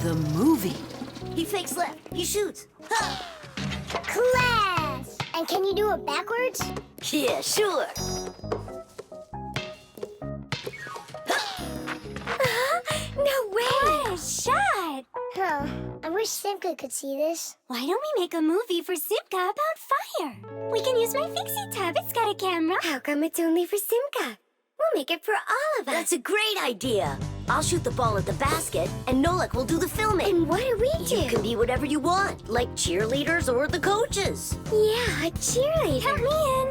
The movie. He fakes left. He shoots. Huh. Class! And can you do it backwards? Yeah, sure. No way! What a shot! Huh. I wish Simka could see this. Why don't we make a movie for Simka about fire? We can use my Fixie tub. It's got a camera. How come it's only for Simka? We'll make it for all of us. That's a great idea. I'll shoot the ball at the basket, and Nolik will do the filming. And what do we do? You can be whatever you want, like cheerleaders or the coaches. Yeah, a cheerleader. Count me in.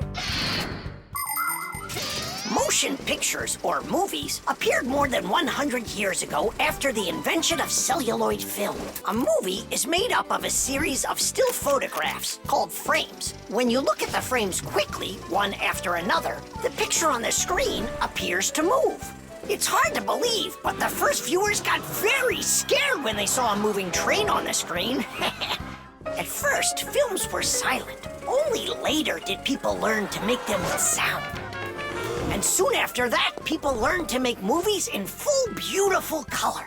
Motion pictures, or movies, appeared more than 100 years ago after the invention of celluloid film. A movie is made up of a series of still photographs called frames. When you look at the frames quickly, one after another, the picture on the screen appears to move. It's hard to believe, but the first viewers got very scared when they saw a moving train on the screen. At first, films were silent. Only later did people learn to make them with sound. And soon after that, people learned to make movies in full, beautiful color.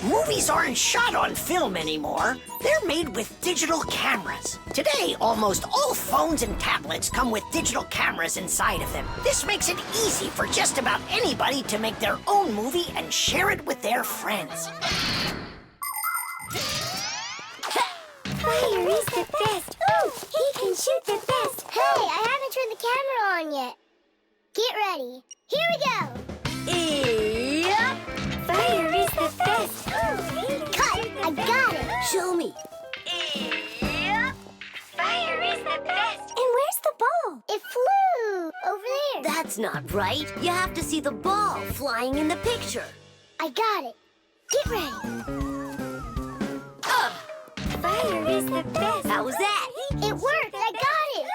Movies aren't shot on film anymore. They're made with digital cameras. Today, almost all phones and tablets come with digital cameras inside of them. This makes it easy for just about anybody to make their own movie and share it with their friends. Fire is the best. Ooh, he can shoot the best. Hey, I haven't turned the camera on yet. Get ready. Here we go. Yep. Fire is the best. Ooh, Cut. I got it. Show me. Yep. Fire is the best. And where's the ball? It flew over there. That's not right. You have to see the ball flying in the picture. I got it. Get ready. Fire is the best. How was that? It worked. I got it.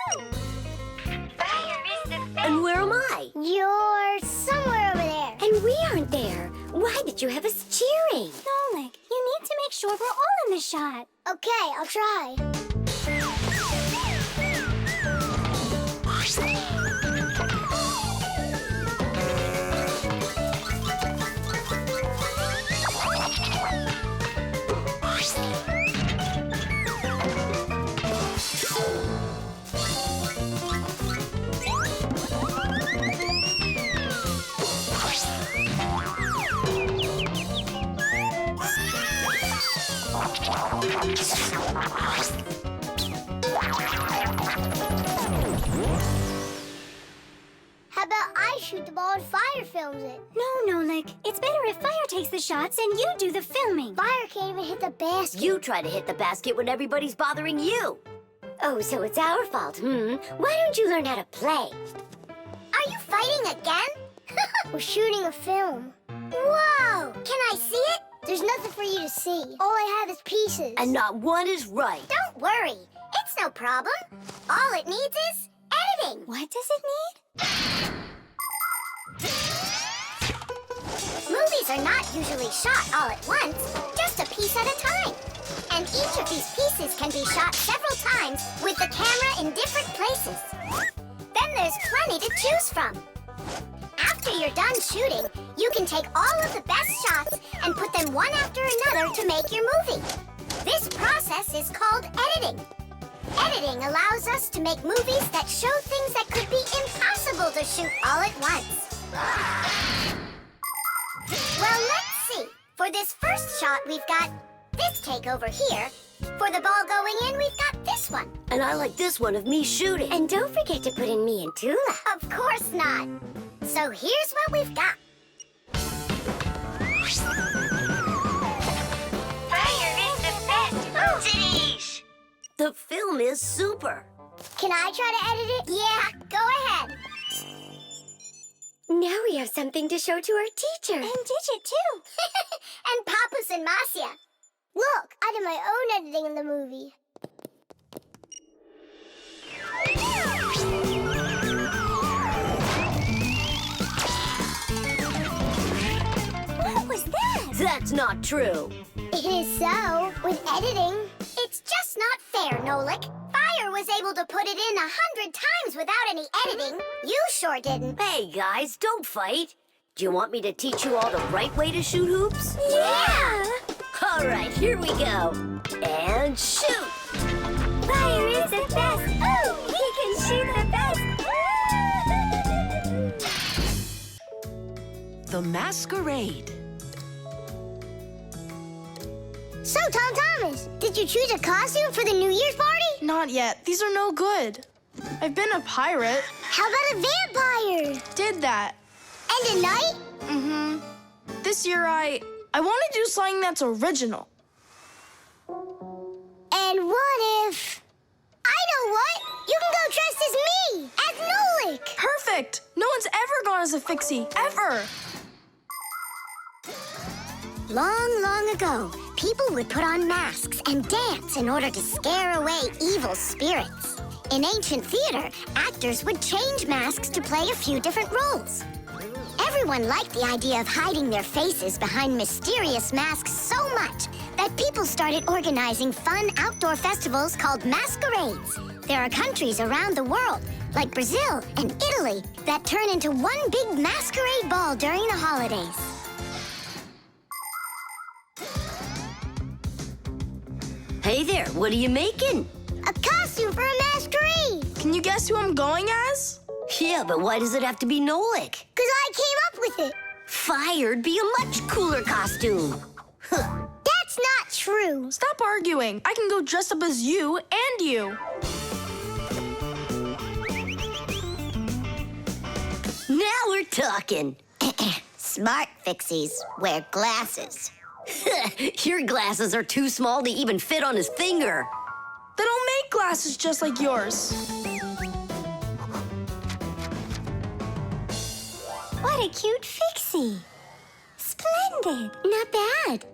Fire is the best. And where am I? You're somewhere over there. And we aren't there. Why did you have us cheering? Nolik, you need to make sure we're all in the shot. Okay, I'll try. How about I shoot the ball and Fire films it? No, Nolik. It's better if Fire takes the shots and you do the filming. Fire can't even hit the basket. You try to hit the basket when everybody's bothering you. Oh, so it's our fault, Why don't you learn how to play? Are you fighting again? We're shooting a film. Whoa! Can I see it? There's nothing for you to see. All I have is pieces. And not one is right. Don't worry. It's no problem. All it needs is editing. What does it need? Movies are not usually shot all at once, just a piece at a time. And each of these pieces can be shot several times with the camera in different places. Then there's plenty to choose from. After you're done shooting, you can take all of the best shots and put them one after another to make your movie. This process is called editing. Editing allows us to make movies that show things that could be impossible to shoot all at once. Well, let's see. For this first shot, we've got this take over here. For the ball going in, we've got this one. And I like this one of me shooting. And don't forget to put in me and Toola. Of course not. So here's what we've got. Fire is the best. Sheesh. The film is super. Can I try to edit it? Yeah, go ahead. Now we have something to show to our teacher. And Digit, too. And Papas and Masya. Look, I did my own editing in the movie. What was that? That's not true. It is so, with editing. It's just not fair, Nolik. Fire was able to put it in 100 times without any editing. You sure didn't. Hey, guys, don't fight. Do you want me to teach you all the right way to shoot hoops? Yeah! All right, Here we go. And shoot! Fire is the best! Oh, he can shoot the best! The Masquerade. So, Tom Thomas, did you choose a costume for the New Year's party? Not yet. These are no good. I've been a pirate. How about a vampire? Did that. And a knight? Mm-hmm. This year I want to do something that's original. And what if... I know what! You can go dressed as me! As Nolik! Perfect! No one's ever gone as a Fixie, ever! Long, long ago, people would put on masks and dance in order to scare away evil spirits. In ancient theater, actors would change masks to play a few different roles. Everyone liked the idea of hiding their faces behind mysterious masks so much that people started organizing fun outdoor festivals called masquerades. There are countries around the world, like Brazil and Italy, that turn into one big masquerade ball during the holidays. Hey there, what are you making? A costume for a masquerade! Can you guess who I'm going as? Yeah, but why does it have to be Nolik? 'Cause I came up with it. Fire'd be a much cooler costume. That's not true. Stop arguing. I can go dressed up as you and you. Now we're talking. Smart Fixies wear glasses. Your glasses are too small to even fit on his finger. They don't make glasses just like yours. What a cute Fixie. Splendid. Not bad.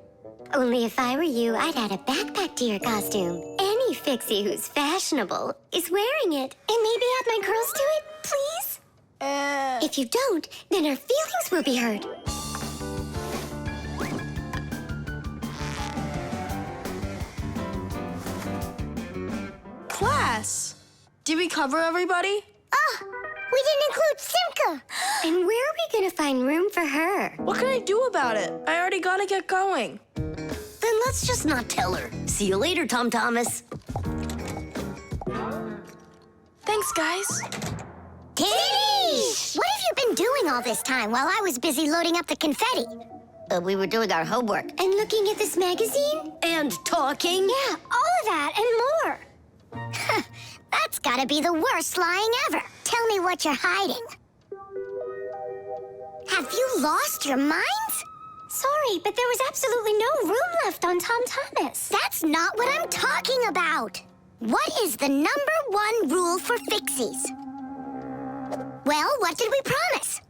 Only if I were you, I'd add a backpack to your costume. Any Fixie who's fashionable is wearing it. And maybe add my curls to it, please? If you don't, then our feelings will be hurt. Class. Did we cover everybody? Oh, we didn't include Simka. And where are we gonna find room for her? What can I do about it? I already gotta get going. Then let's just not tell her. See you later, Tom Thomas. Thanks, guys. Kitty! What have you been doing all this time while I was busy loading up the confetti? We were doing our homework. And looking at this magazine? And talking. Yeah, all of that and more. That's gotta be the worst lying ever. Tell me what you're hiding. Have you lost your minds? Sorry, but there was absolutely no room left on Tom Thomas. That's not what I'm talking about. What is the #1 rule for Fixies? Well, what did we promise?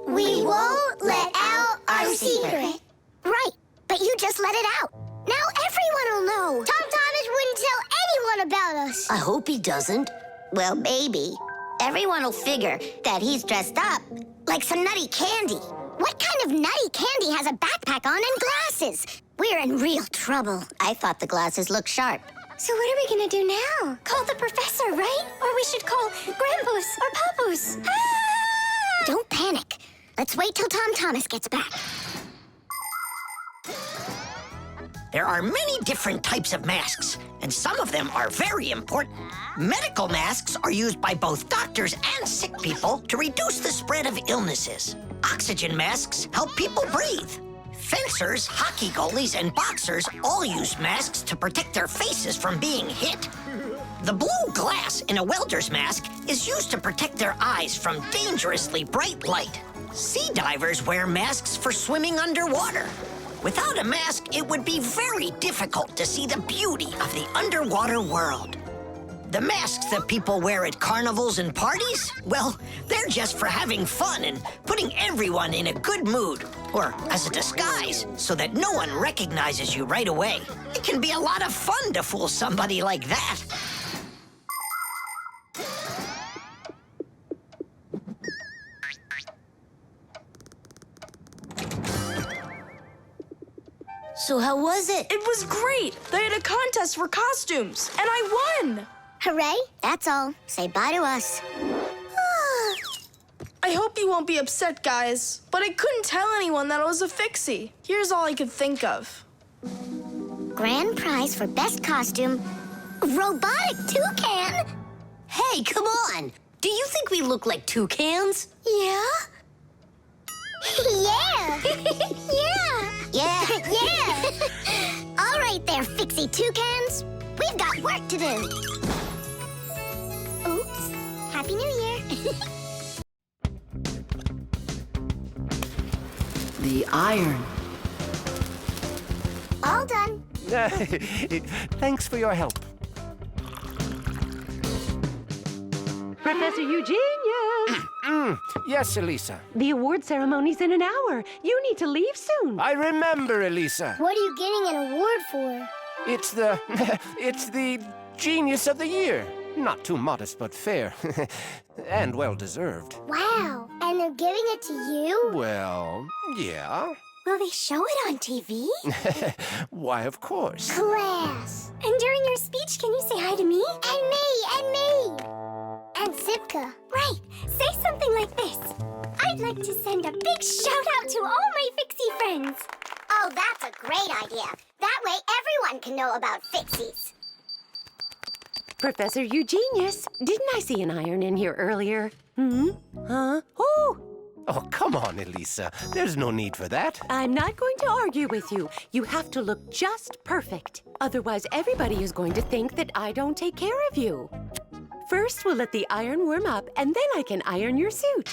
We won't let out our secret. Right, but you just let it out. Now everyone will know. Tom Thomas wouldn't tell anyone about us. I hope he doesn't. Well, maybe. Everyone will figure that he's dressed up like some nutty candy. What kind of nutty candy has a backpack on and glasses? We're in real trouble. I thought the glasses looked sharp. So what are we gonna do now? Call the professor, right? Or we should call Grandpus or Papus. Ah! Don't panic. Let's wait till Tom Thomas gets back. There are many different types of masks, and some of them are very important. Medical masks are used by both doctors and sick people to reduce the spread of illnesses. Oxygen masks help people breathe. Fencers, hockey goalies, and boxers all use masks to protect their faces from being hit. The blue glass in a welder's mask is used to protect their eyes from dangerously bright light. Sea divers wear masks for swimming underwater. Without a mask, it would be very difficult to see the beauty of the underwater world. The masks that people wear at carnivals and parties, well, they're just for having fun and putting everyone in a good mood, or as a disguise, so that no one recognizes you right away. It can be a lot of fun to fool somebody like that. So how was it? It was great. They had a contest for costumes, and I won. Hooray, that's all. Say bye to us. I hope you won't be upset, guys, but I couldn't tell anyone that I was a Fixie. Here's all I could think of. grand prize for best costume, robotic toucan. Hey, come on! Do you think we look like toucans? Yeah? Yeah! Yeah! Yeah! Yeah! All right there, Fixie toucans. We've got work to do. Oops. Happy New Year. The iron. All done. Thanks for your help. Professor Eugenius! Yes, Elisa. The award ceremony's in an hour. You need to leave soon. I remember, Elisa. What are you getting an award for? It's the... it's the Genius of the Year. Not too modest, but fair. And well-deserved. Wow. And they're giving it to you? Well, yeah. Will they show it on TV? Why, of course. Class. And during your speech, can you say hi to me? And me, and me. And Simka. Right. Say something like this. I'd like to send a big shout-out to all my Fixie friends. Oh, that's a great idea. That way everyone can know about Fixies. Professor Eugenius, didn't I see an iron in here earlier? Huh? Oh! Oh, come on, Elisa. There's no need for that. I'm not going to argue with you. You have to look just perfect. Otherwise, everybody is going to think that I don't take care of you. First, we'll let the iron warm up, and then I can iron your suit.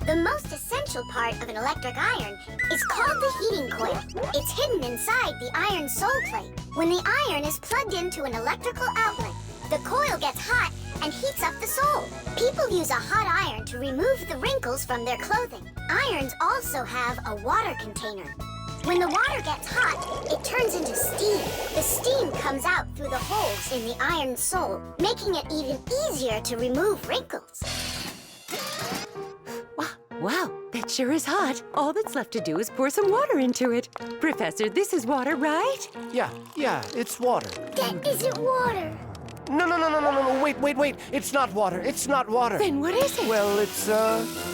The most essential part of an electric iron is called the heating coil. It's hidden inside the iron sole plate. When the iron is plugged into an electrical outlet, the coil gets hot and heats up the sole. People use a hot iron to remove the wrinkles from their clothing. Irons also have a water container. When the water gets hot, it turns into steam. The steam comes out through the holes in the iron sole, making it even easier to remove wrinkles. Wow, that sure is hot. All that's left to do is pour some water into it. Professor, this is water, right? Yeah, it's water. That isn't water. No, wait. It's not water. It's not water. Then what is it? Well, it's,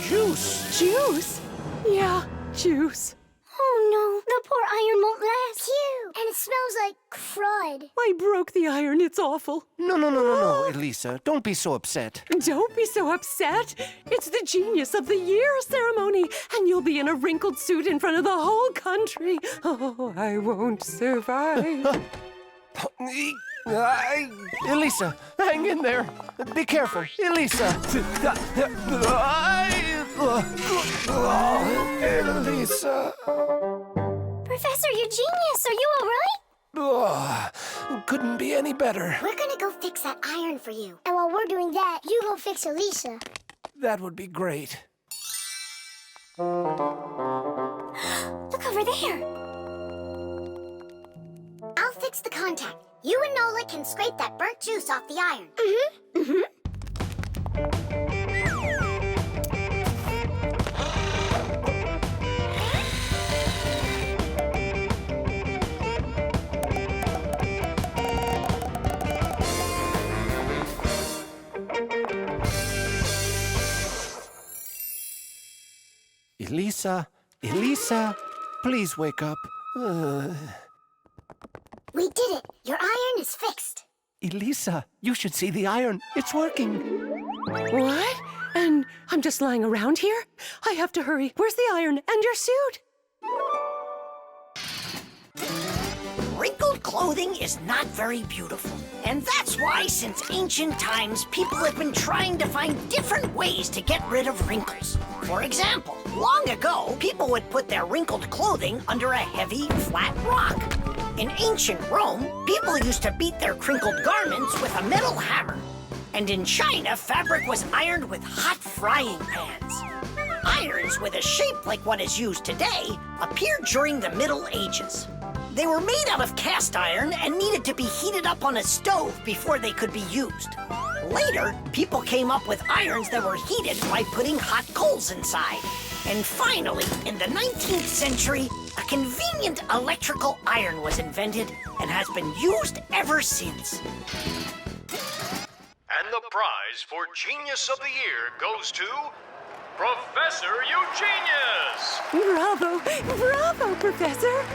juice. Juice? Yeah, juice. Oh, no. The poor iron won't last. Phew! And it smells like crud. I broke the iron. It's awful. No, Elisa. Don't be so upset. Don't be so upset. It's the Genius of the Year ceremony, and you'll be in a wrinkled suit in front of the whole country. Oh, I won't survive. Elisa, hang in there. Be careful. Elisa. Elisa. Professor Eugenius, are you all right? Couldn't be any better. We're gonna go fix that iron for you. And while we're doing that, you go fix Elisa. That would be great. Look over there. I'll fix the contact. You and Nolik can scrape that burnt juice off the iron. Elisa, please wake up. We did it. Your iron is fixed. Elisa, you should see the iron. It's working. What? And I'm just lying around here? I have to hurry. Where's the iron and your suit? Wrinkled clothing is not very beautiful. And that's why, since ancient times, people have been trying to find different ways to get rid of wrinkles. For example, long ago, people would put their wrinkled clothing under a heavy, flat rock. In ancient Rome, people used to beat their crinkled garments with a metal hammer. And in China, fabric was ironed with hot frying pans. Irons with a shape like what is used today appeared during the Middle Ages. They were made out of cast iron and needed to be heated up on a stove before they could be used. Later, people came up with irons that were heated by putting hot coals inside. And finally, in the 19th century, a convenient electrical iron was invented and has been used ever since. And the prize for Genius of the Year goes to Professor Eugenius! Bravo! Bravo, Professor!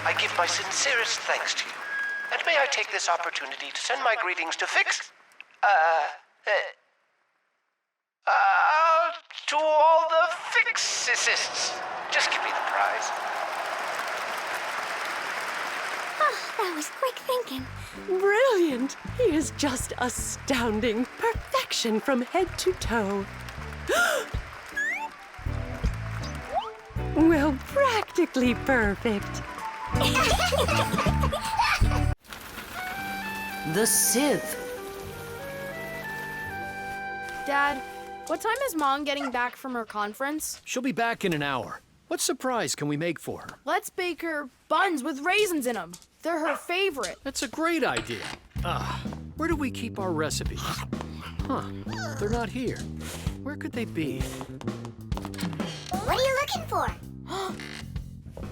I give my sincerest thanks to you. And may I take this opportunity to send my greetings to to all the Fixies. Just give me the prize. Oh, that was quick thinking. Brilliant! He is just astounding. Perfection from head to toe. Well, practically perfect. The Sith. Dad, what time is Mom getting back from her conference? She'll be back in an hour. What surprise can we make for her? Let's bake her buns with raisins in them. They're her favorite. That's a great idea. Where do we keep our recipes? Huh, they're not here. Where could they be? What are you looking for?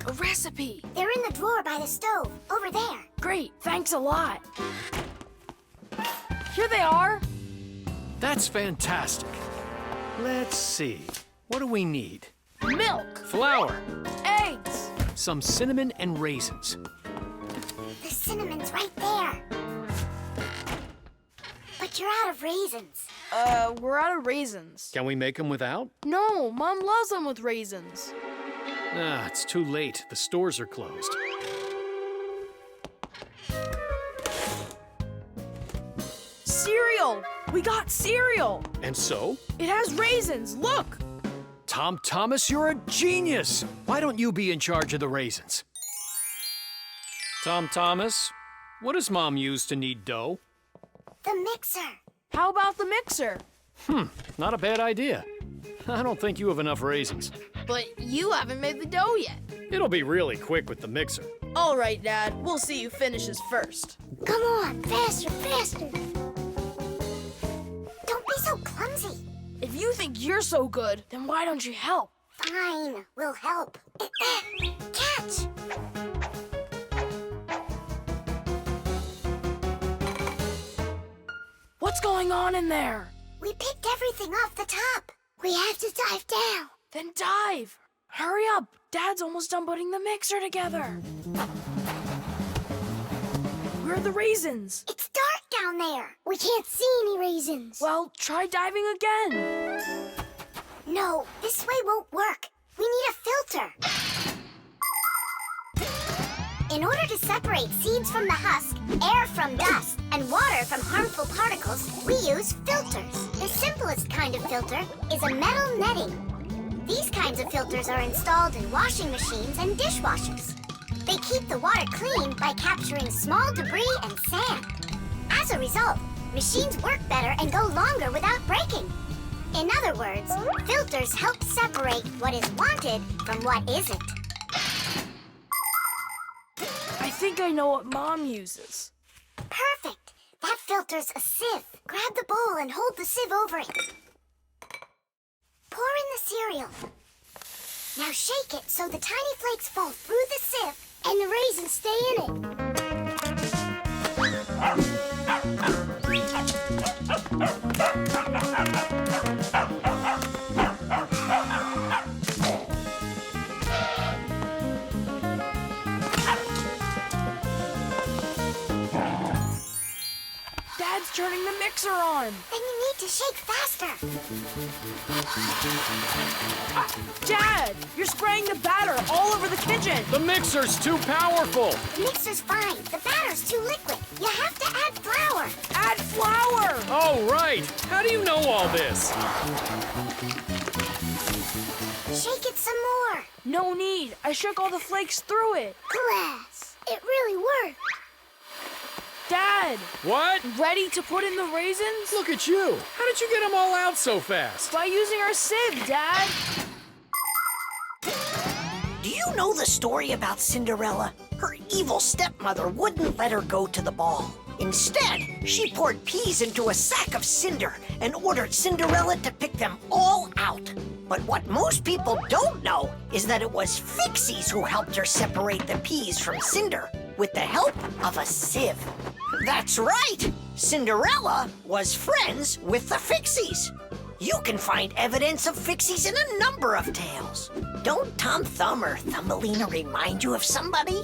A recipe. They're in the drawer by the stove, over there. Great, thanks a lot. Here they are. That's fantastic. Let's see. What do we need? Milk, Flour, eggs. some cinnamon and raisins. The cinnamon's right there. But you're out of raisins. We're out of raisins. Can we make them without? No, Mom loves them with raisins. It's too late. The stores are closed. Cereal! We got cereal! And so? It has raisins, look! Tom Thomas, you're a genius! Why don't you be in charge of the raisins? Tom Thomas, what does Mom use to knead dough? The mixer. How about the mixer? Not a bad idea. I don't think you have enough raisins. But you haven't made the dough yet. It'll be really quick with the mixer. All right, Dad. We'll see who finishes first. Come on, faster, faster. Don't be so clumsy. If you think you're so good, then why don't you help? Fine, we'll help. Catch! What's going on in there? We picked everything off the top. We have to dive down. Then dive. Hurry up. Dad's almost done putting the mixer together. Where are the raisins? It's dark down there. We can't see any raisins. Well, try diving again. No, this way won't work. We need a filter. In order to separate seeds from the husk, air from dust, and water from harmful particles, we use filters. The simplest kind of filter is a metal netting. These kinds of filters are installed in washing machines and dishwashers. They keep the water clean by capturing small debris and sand. As a result, machines work better and go longer without breaking. In other words, filters help separate what is wanted from what isn't. I think I know what Mom uses. Perfect! That filter's a sieve. Grab the bowl and hold the sieve over it. Pour in the cereal. Now shake it so the tiny flakes fall through the sieve and the raisins stay in it. Dad's turning the mixer on. Then you need to shake faster. Dad, you're spraying the batter all over the kitchen. The mixer's too powerful! The mixer's fine. The batter's too liquid. You have to add flour. Add flour. Oh, right! How do you know all this? Shake it some more. No need. I shook all the flakes through it. Glass. It really worked. Dad, What? ready to put in the raisins? Look at you! How did you get them all out so fast? By using our sieve, Dad. Do you know the story about Cinderella? Her evil stepmother wouldn't let her go to the ball. Instead, she poured peas into a sack of cinder and ordered Cinderella to pick them all out. But what most people don't know is that it was Fixies who helped her separate the peas from cinder with the help of a sieve. That's right! Cinderella was friends with the Fixies. You can find evidence of Fixies in a number of tales. Don't Tom Thumb or Thumbelina remind you of somebody?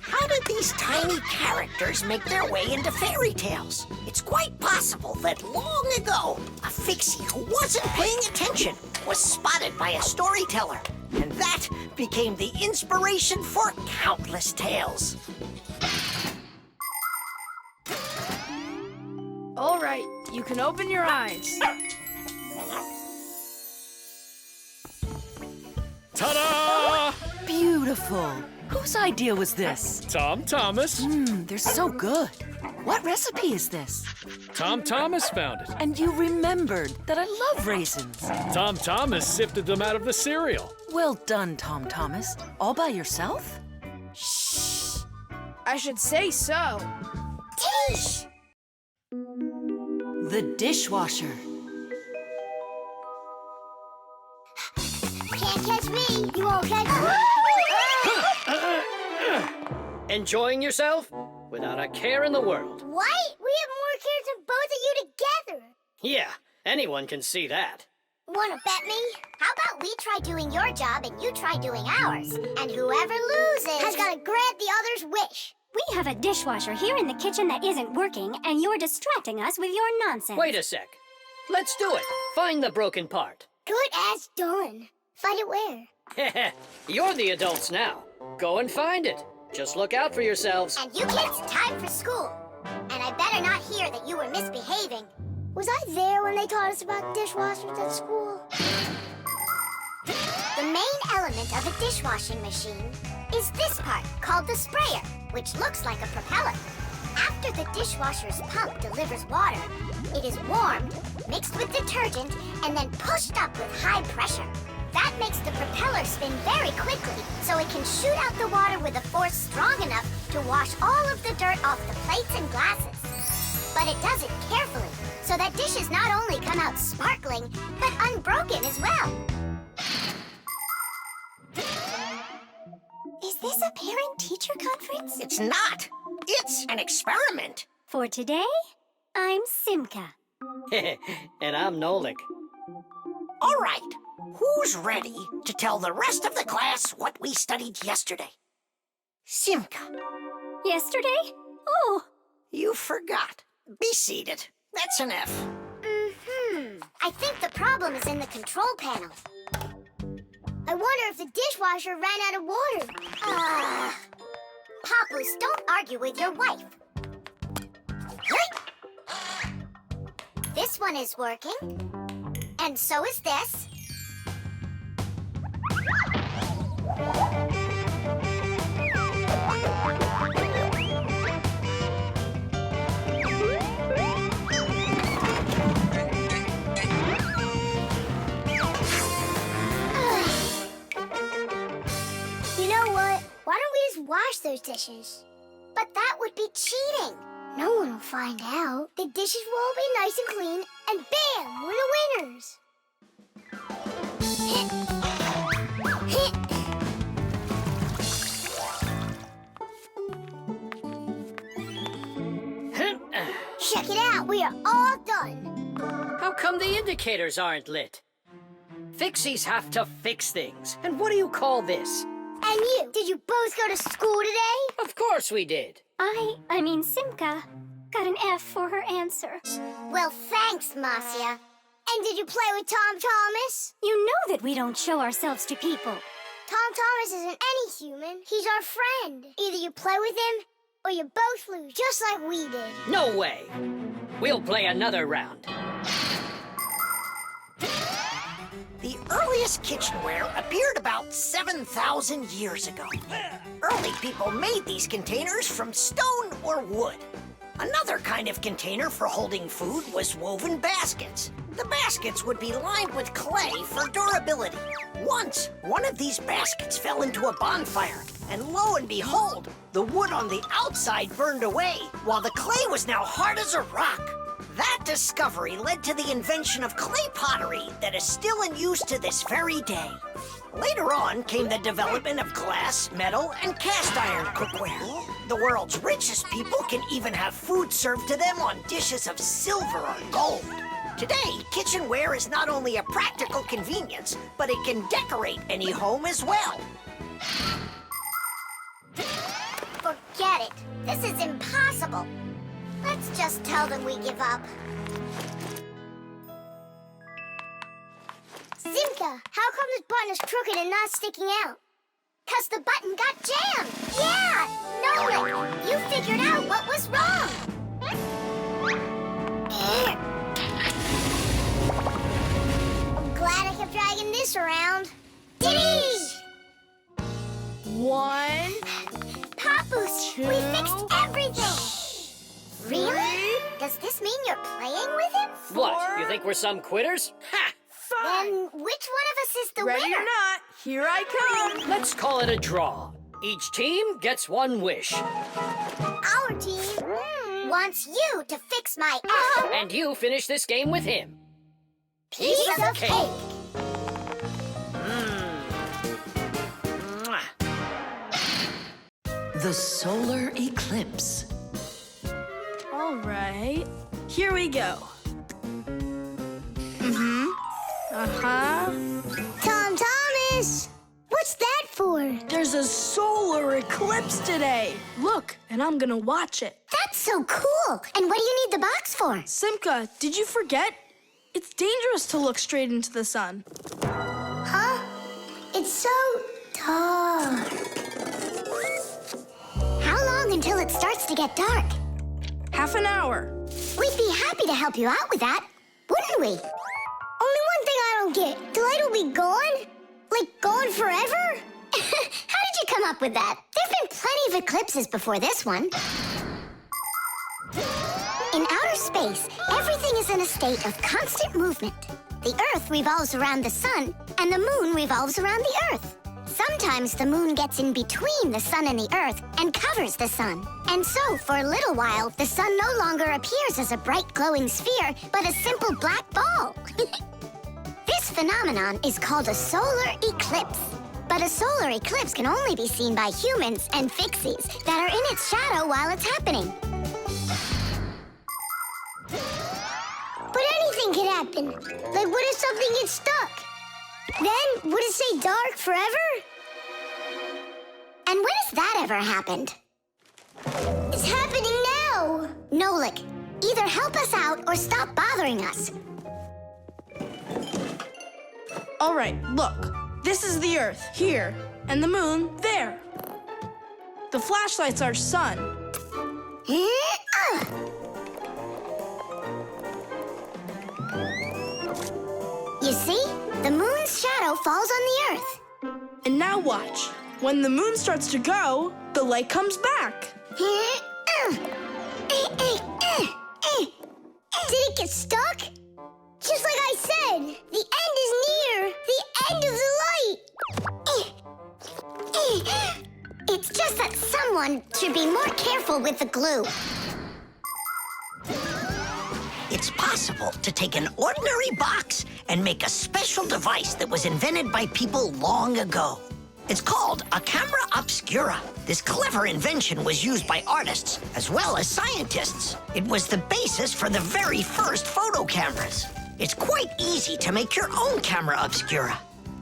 How did these tiny characters make their way into fairy tales? It's quite possible that long ago, a Fixie who wasn't paying attention was spotted by a storyteller, and that became the inspiration for countless tales. All right, you can open your eyes. Ta-da! Beautiful. Whose idea was this? Tom Thomas. They're so good. What recipe is this? Tom Thomas found it. And you remembered that I love raisins. Tom Thomas sifted them out of the cereal. Well done, Tom Thomas. All by yourself? Shh. I should say so. Tish! The dishwasher. Can't catch me. You won't catch me. Enjoying yourself? Without a care in the world. What? We have more cares than both of you together. Yeah, anyone can see that. Wanna bet me? How about we try doing your job and you try doing ours? And whoever loses has gotta grant the other's wish. We have a dishwasher here in the kitchen that isn't working, and you're distracting us with your nonsense. Wait a sec. Let's do it. Find the broken part. Good as done. Find it where? You're the adults now. Go and find it. Just look out for yourselves. And you kids, time for school. And I better not hear that you were misbehaving. Was I there when they taught us about dishwashers at school? The main element of a dishwashing machine is this part, called the sprayer, which looks like a propeller. After the dishwasher's pump delivers water, it is warmed, mixed with detergent, and then pushed up with high pressure. That makes the propeller spin very quickly, so it can shoot out the water with a force strong enough to wash all of the dirt off the plates and glasses. But it does it carefully, so that dishes not only come out sparkling, but unbroken as well. Is this a parent-teacher conference? It's not. It's an experiment. For today, I'm Simka. And I'm Nolik. All right. Who's ready to tell the rest of the class what we studied yesterday? Simka. Yesterday? Oh. You forgot. Be seated. That's an F. I think the problem is in the control panel. I wonder if the dishwasher ran out of water. Papoose, don't argue with your wife. This one is working. And so is this. You know what? Why don't we just wash those dishes? But that would be cheating. No one will find out. The dishes will all be nice and clean, and bam, we're the winners. Check it out, we are all done. How come the indicators aren't lit? Fixies have to fix things. And what do you call this? And you, did you both go to school today? Of course we did. I mean Simka, got an F for her answer. Well, thanks, Marcia. And did you play with Tom Thomas? You know that we don't show ourselves to people. Tom Thomas isn't any human. He's our friend. Either you play with him, or you both lose, just like we did. No way. We'll play another round. The earliest kitchenware appeared about 7,000 years ago. Early people made these containers from stone or wood. Another kind of container for holding food was woven baskets. The baskets would be lined with clay for durability. Once, one of these baskets fell into a bonfire, and lo and behold, the wood on the outside burned away, while the clay was now hard as a rock. That discovery led to the invention of clay pottery that is still in use to this very day. Later on came the development of glass, metal, and cast iron cookware. The world's richest people can even have food served to them on dishes of silver or gold. Today, kitchenware is not only a practical convenience, but it can decorate any home as well. Forget it. This is impossible. Let's just tell them we give up. Simka, how come this button is crooked and not sticking out? 'Cause the button got jammed. Yeah! Nolik, you figured out what was wrong. I'm glad I kept dragging this around. Diddy! 1, Papoose, 2, we fixed everything. Really? Does this mean you're playing with him? What? You think we're some quitters? Ha! Then which one of us is the Ready winner? or not, here I come. Let's call it a draw. Each team gets one wish. Our team wants you to fix my And you finish this game with him. piece of cake. Mwah. The Solar Eclipse. All right, here we go. Tom Thomas, what's that for? There's a solar eclipse today. Look, and I'm gonna watch it. That's so cool. And what do you need the box for? Simka, did you forget? It's dangerous to look straight into the sun. Huh? It's so dark. How long until it starts to get dark? Half an hour. We'd be happy to help you out with that, wouldn't we? Only one thing I don't get. The light will be gone? Like gone forever? How did you come up with that? There've been plenty of eclipses before this one. In outer space, everything is in a state of constant movement. The Earth revolves around the sun, and the moon revolves around the Earth. Sometimes the moon gets in between the sun and the Earth and covers the sun. And so, for a little while, the sun no longer appears as a bright glowing sphere, but a simple black ball. This phenomenon is called a solar eclipse. But a solar eclipse can only be seen by humans and Fixies that are in its shadow while it's happening. But anything can happen. Like, what if something gets stuck? Then, would it stay dark forever? And when has that ever happened? It's happening now! Nolik, either help us out or stop bothering us. All right, look. This is the Earth, here, and the moon, there. The flashlight's our sun. You see? The moon's shadow falls on the Earth. And now watch. When the moon starts to go, the light comes back. Did it get stuck? Just like I said, the end is near. The end of the light. It's just that someone should be more careful with the glue. It's possible to take an ordinary box and make a special device that was invented by people long ago. It's called a camera obscura. This clever invention was used by artists as well as scientists. It was the basis for the very first photo cameras. It's quite easy to make your own camera obscura.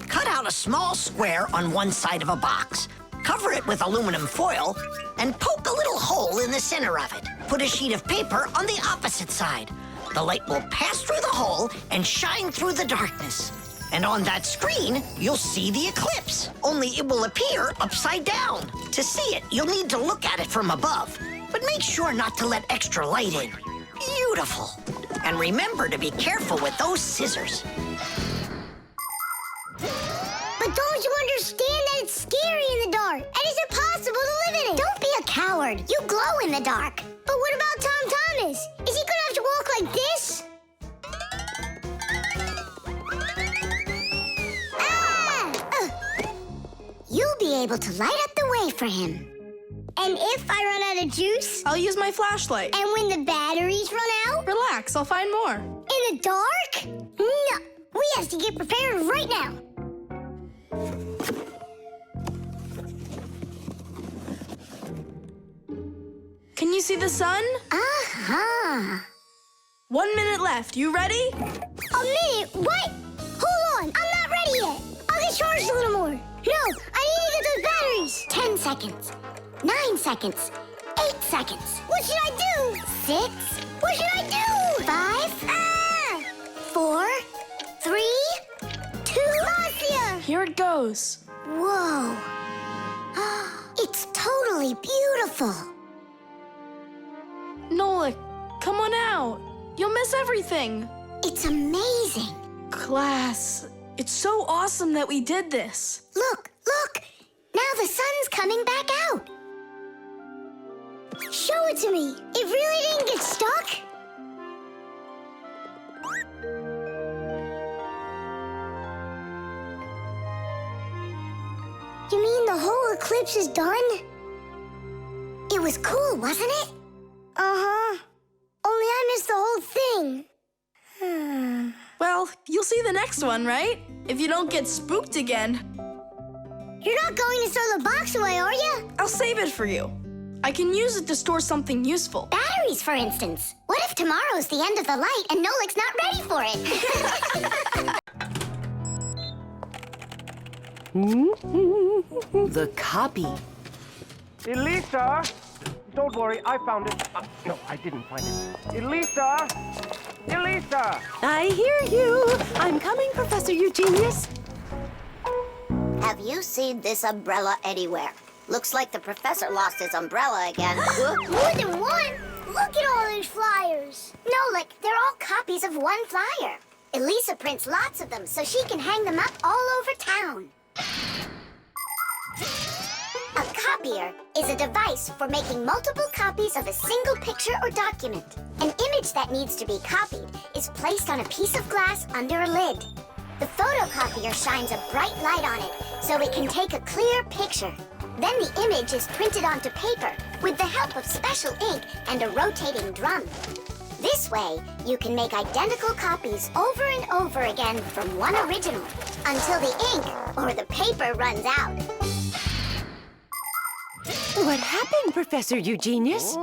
Cut out a small square on one side of a box, cover it with aluminum foil, and poke a little hole in the center of it. Put a sheet of paper on the opposite side. The light will pass through the hole and shine through the darkness. And on that screen, you'll see the eclipse, only it will appear upside down. To see it, you'll need to look at it from above, but make sure not to let extra light in. Beautiful. And remember to be careful with those scissors. But don't you understand that it's scary in the dark? And it's impossible to live in it. Don't be a coward. You glow in the dark. But what about Tom Thomas? Is he gonna have to walk like this? You'll be able to light up the way for him. And if I run out of juice? I'll use my flashlight. And when the batteries run out? Relax, I'll find more. In the dark? No, we have to get prepared right now. Can you see the sun? Uh-huh. 1 minute left. You ready? A minute? What? Hold on, I'm not ready yet. I'll get charged a little more. No, I need to get those batteries. 10 seconds. 9 seconds. 8 seconds. What should I do? 6. What should I do? 5. Ah! 4. 3. 2. Marcia! Here it goes. Whoa. It's totally beautiful. Nolik, come on out. You'll miss everything. It's amazing. Class, it's so awesome that we did this. Look, look. Now the sun's coming back out. Show it to me. It really didn't get stuck? You mean the whole eclipse is done? It was cool, wasn't it? Uh-huh. Only I missed the whole thing. Well, you'll see the next one, right? If you don't get spooked again. You're not going to throw the box away, are you? I'll save it for you. I can use it to store something useful. Batteries, for instance. What if tomorrow's the end of the light and Nolik's not ready for it? The copy. Elisa! Don't worry, I found it. No, I didn't find it. Elisa! Elisa! I hear you. I'm coming, Professor Eugenius. Have you seen this umbrella anywhere? Looks like the professor lost his umbrella again. More than one? Look at all these flyers. Nolik, they're all copies of one flyer. Elisa prints lots of them so she can hang them up all over town. A copier is a device for making multiple copies of a single picture or document. An image that needs to be copied is placed on a piece of glass under a lid. The photocopier shines a bright light on it so it can take a clear picture. Then the image is printed onto paper with the help of special ink and a rotating drum. This way, you can make identical copies over and over again from one original until the ink or the paper runs out. What happened, Professor Eugenius?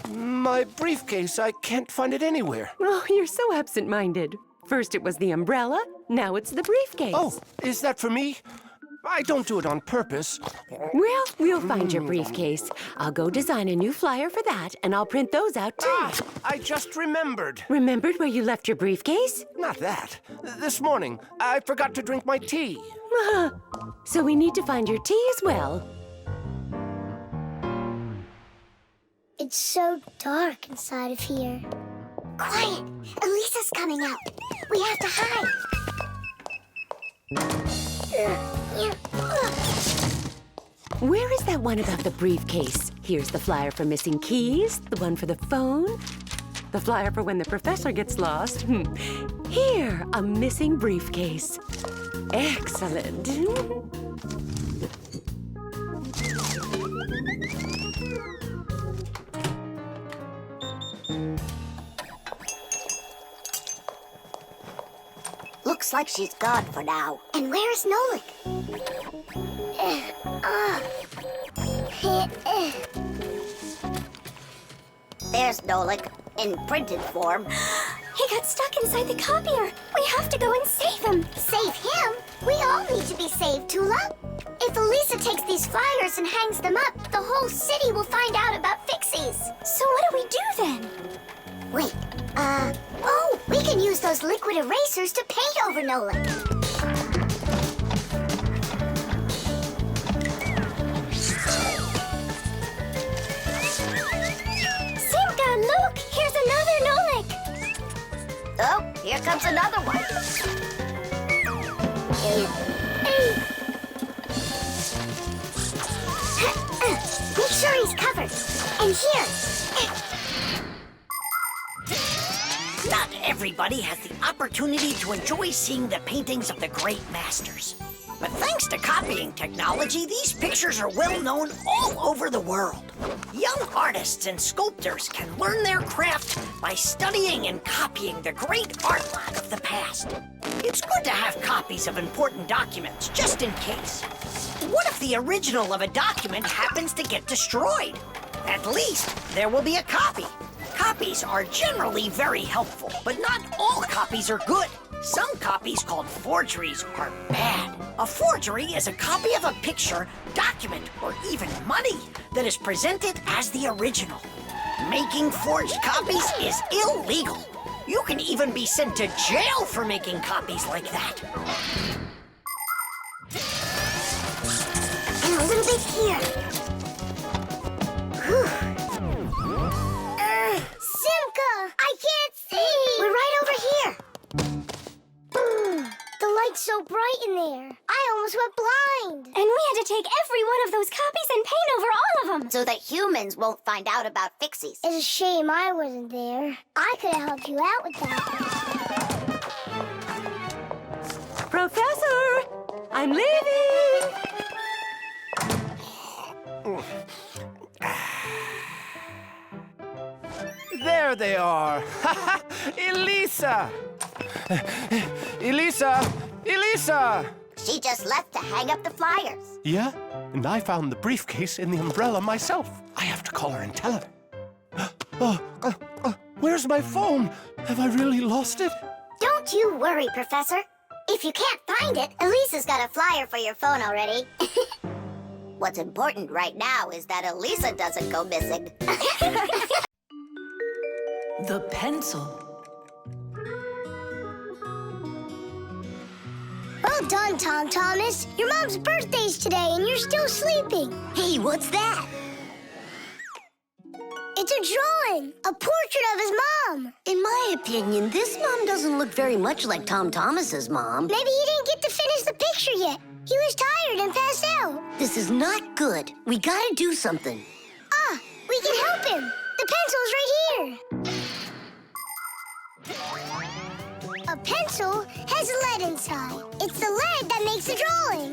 My briefcase. I can't find it anywhere. Oh, you're so absent-minded. First it was the umbrella, now it's the briefcase. Oh, is that for me? I don't do it on purpose. Well, we'll find your briefcase. I'll go design a new flyer for that, and I'll print those out, too. I just remembered. Remembered where you left your briefcase? Not that. This morning, I forgot to drink my tea. So we need to find your tea as well. It's so dark inside of here. Quiet! Elisa's coming out. We have to hide. Where is that one about the briefcase? Here's the flyer for missing keys, the one for the phone, the flyer for when the professor gets lost. Here, a missing briefcase. Excellent. Looks like she's gone for now. And where's Nolik? There's Nolik, in printed form. He got stuck inside the copier. We have to go and save him. Save him? We all need to be saved, Toola. If Elisa takes these flyers and hangs them up, the whole city will find out about Fixies. So what do we do then? Wait, oh, we can use those liquid erasers to paint over Nolik. Simka, look! Here's another Nolik! Oh, here comes another one. Make sure he's covered. And here. Not everybody has the opportunity to enjoy seeing the paintings of the great masters. But thanks to copying technology, these pictures are well known all over the world. Young artists and sculptors can learn their craft by studying and copying the great art lot of the past. It's good to have copies of important documents, just in case. What if the original of a document happens to get destroyed? At least there will be a copy. Copies are generally very helpful, but not all copies are good. Some copies called forgeries are bad. A forgery is a copy of a picture, document, or even money that is presented as the original. Making forged copies is illegal. You can even be sent to jail for making copies like that. And a little bit here. Simka! I can't see! We're right over here. The light's so bright in there. I almost went blind. And we had to take every one of those copies and paint over all of them. So that humans won't find out about Fixies. It's a shame I wasn't there. I could have helped you out with that. Professor, I'm leaving. There they are! Elisa! Elisa! Elisa! She just left to hang up the flyers. Yeah? And I found the briefcase in the umbrella myself. I have to call her and tell her. Where's my phone? Have I really lost it? Don't you worry, Professor. If you can't find it, Elisa's got a flyer for your phone already. What's important right now is that Elisa doesn't go missing. The pencil. well done, Tom Thomas. Your mom's birthday's today and you're still sleeping. Hey, what's that? It's a drawing, a portrait of his mom. In my opinion, this mom doesn't look very much like Tom Thomas's mom. Maybe he didn't get to finish the picture yet. He was tired and passed out. This is not good. We gotta do something. Ah, we can help him. The pencil's right here. A pencil has lead inside. It's the lead that makes the drawing.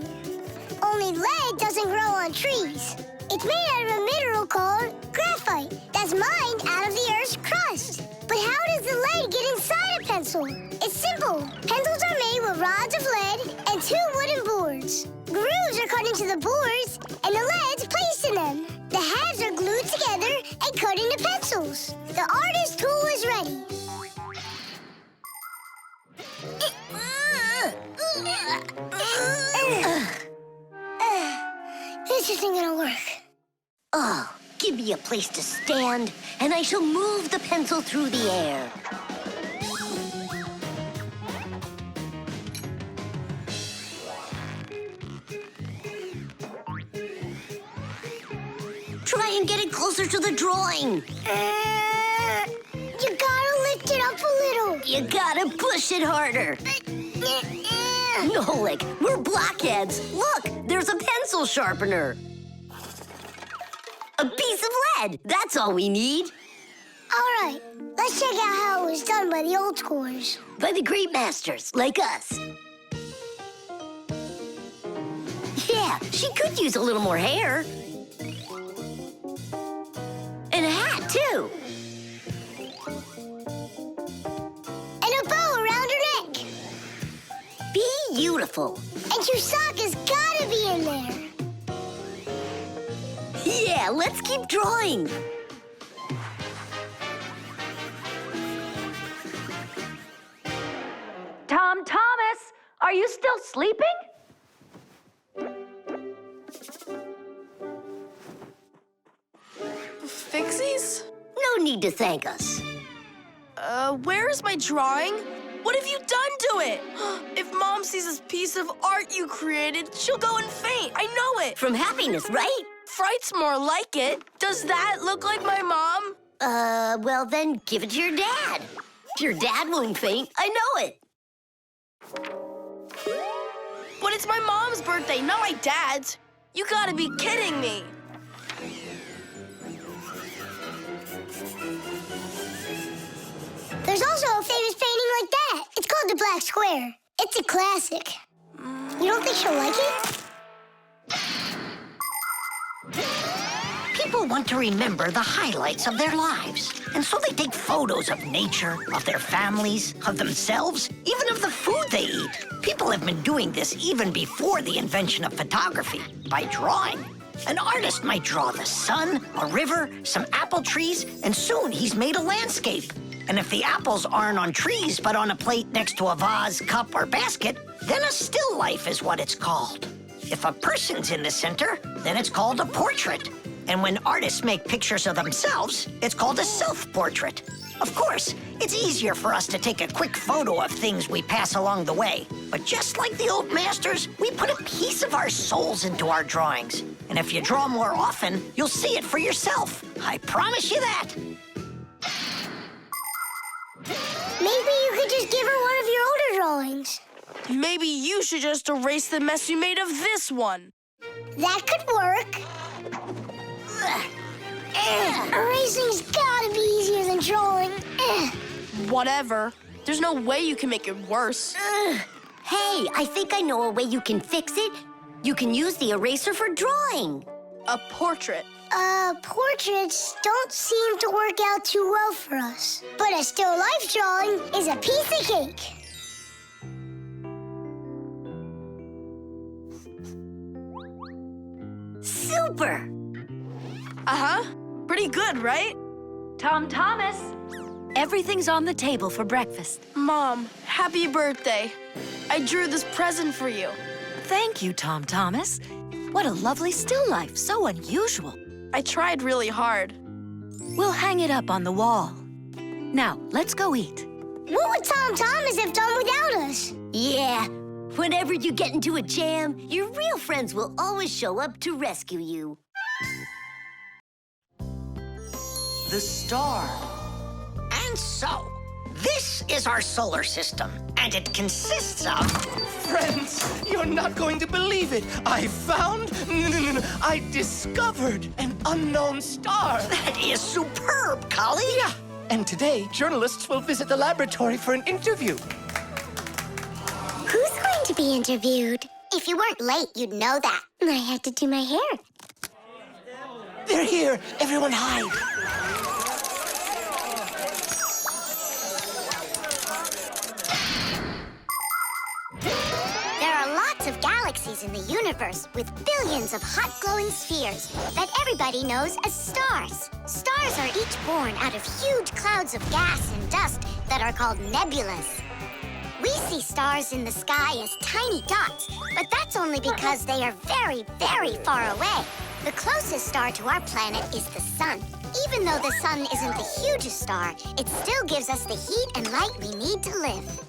Only lead doesn't grow on trees. It's made out of a mineral called graphite that's mined out of the Earth's crust. But how does the lead get inside a pencil? It's simple. Pencils are made with rods of lead and 2 wooden boards. Grooves are cut into the boards, and the lead's placed in them. The halves are glued together and cut into pencils. The artist's tool is ready. This isn't gonna work. Oh, give me a place to stand, and I shall move the pencil through the air. Try and get it closer to the drawing. You gotta lift it up a little. You gotta push it harder. Nolik, we're blockheads. Look, there's a pencil sharpener. A piece of lead. That's all we need. All right, let's check out how it was done by the old schoolers. By the great masters, like us. Yeah, she could use a little more hair. And a hat, too. And a bow around her neck. Beautiful. And your sock has gotta be in there. Yeah, let's keep drawing. Tom Thomas, are you still sleeping? Fixies? No need to thank us. Where's my drawing? What have you done to it? If Mom sees this piece of art you created, she'll go and faint. I know it. From happiness, right? Fright's more like it. Does that look like my mom? Well then give it to your dad. Your dad won't faint, I know it. But it's my mom's birthday, not my dad's. You gotta be kidding me. There's also a famous painting like that. It's called the Black Square. It's a classic. You don't think she'll like it? People want to remember the highlights of their lives. And so they take photos of nature, of their families, of themselves, even of the food they eat. People have been doing this even before the invention of photography, by drawing. An artist might draw the sun, a river, some apple trees, and soon he's made a landscape. And if the apples aren't on trees but on a plate next to a vase, cup, or basket, then a still life is what it's called. If a person's in the center, then it's called a portrait. And when artists make pictures of themselves, it's called a self-portrait. Of course, it's easier for us to take a quick photo of things we pass along the way. But just like the old masters, we put a piece of our souls into our drawings. And if you draw more often, you'll see it for yourself. I promise you that. Maybe you could just give her one of your older drawings. Maybe you should just erase the mess you made of this one. That could work. Erasing's gotta be easier than drawing. Whatever. There's no way you can make it worse. Hey, I think I know a way you can fix it. You can use the eraser for drawing. A portrait. Portraits don't seem to work out too well for us. But a still life drawing is a piece of cake. Super! Uh-huh. Pretty good, right? Tom Thomas, everything's on the table for breakfast. Mom, happy birthday. I drew this present for you. Thank you, Tom Thomas. What a lovely still life, so unusual. I tried really hard. We'll hang it up on the wall. Now, let's go eat. What would Tom Thomas have done without us? Yeah, whenever you get into a jam, your real friends will always show up to rescue you. The star. And so, this is our solar system, and it consists of... Friends, you're not going to believe it. I discovered an unknown star. That is superb, colleague. Yeah, and today, journalists will visit the laboratory for an interview. Who's going to be interviewed? If you weren't late, you'd know that. I had to do my hair. They're here. Everyone hide. There are lots of galaxies in the universe with billions of hot glowing spheres that everybody knows as stars. Stars are each born out of huge clouds of gas and dust that are called nebulas. We see stars in the sky as tiny dots, but that's only because they are very, very far away. The closest star to our planet is the sun. Even though the sun isn't the hugest star, it still gives us the heat and light we need to live.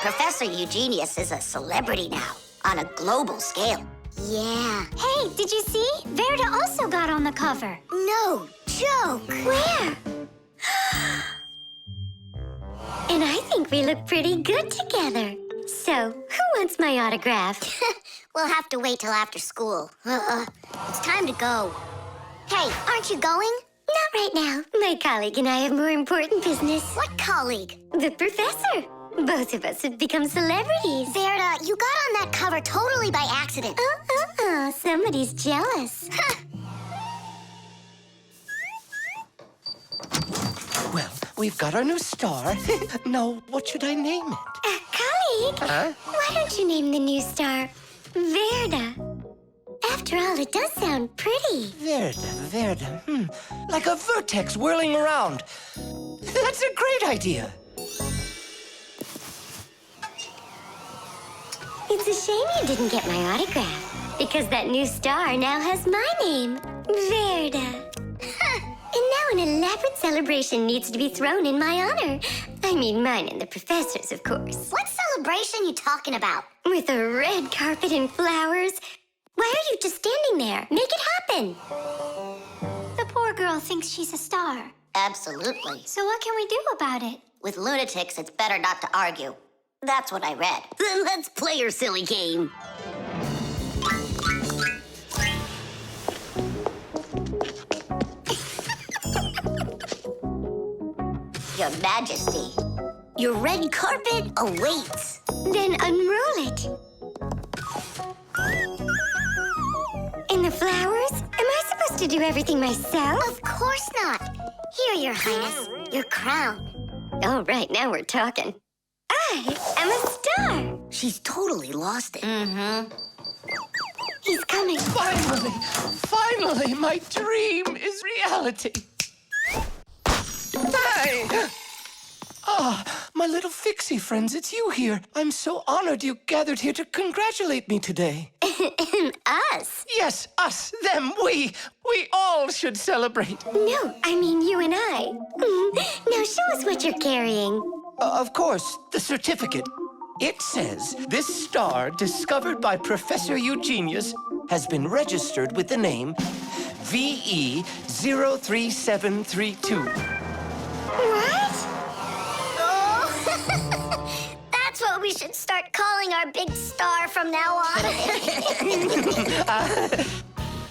Professor Eugenius is a celebrity now, on a global scale. Yeah. Hey, did you see? Verda also got on the cover. No joke. Where? And I think we look pretty good together. So, who wants my autograph? We'll have to wait till after school. It's time to go. Hey, aren't you going? Not right now. My colleague and I have more important business. What colleague? The professor. Both of us have become celebrities. Verda, you got on that cover totally by accident. Somebody's jealous. Well, we've got our new star. Now, what should I name it? Colleague, Huh? why don't you name the new star Verda? After all, it does sound pretty. Verda. Like a vertex whirling around. That's a great idea. It's a shame you didn't get my autograph, because that new star now has my name, Verda. And now an elaborate celebration needs to be thrown in my honor. I mean, mine and the professor's, of course. What celebration you talking about? With a red carpet and flowers. Why are you just standing there? Make it happen. The poor girl thinks she's a star. Absolutely. So what can we do about it? With lunatics, it's better not to argue. That's what I read. Then let's play your silly game. Your Majesty, your red carpet awaits. Then unroll it. And the flowers? Am I supposed to do everything myself? Of course not. Here, Your Highness, your crown. Oh, right, now we're talking. I am a star. She's totally lost it. He's coming. Finally, my dream is reality. Hey! Ah, my little Fixie friends, it's you here. I'm so honored you gathered here to congratulate me today. Us? Yes, us, them, we all should celebrate. No, I mean you and I. Now show us what you're carrying. Of course, the certificate. It says this star, discovered by Professor Eugenius, has been registered with the name VE 03732. What? Oh, that's what we should start calling our big star from now on.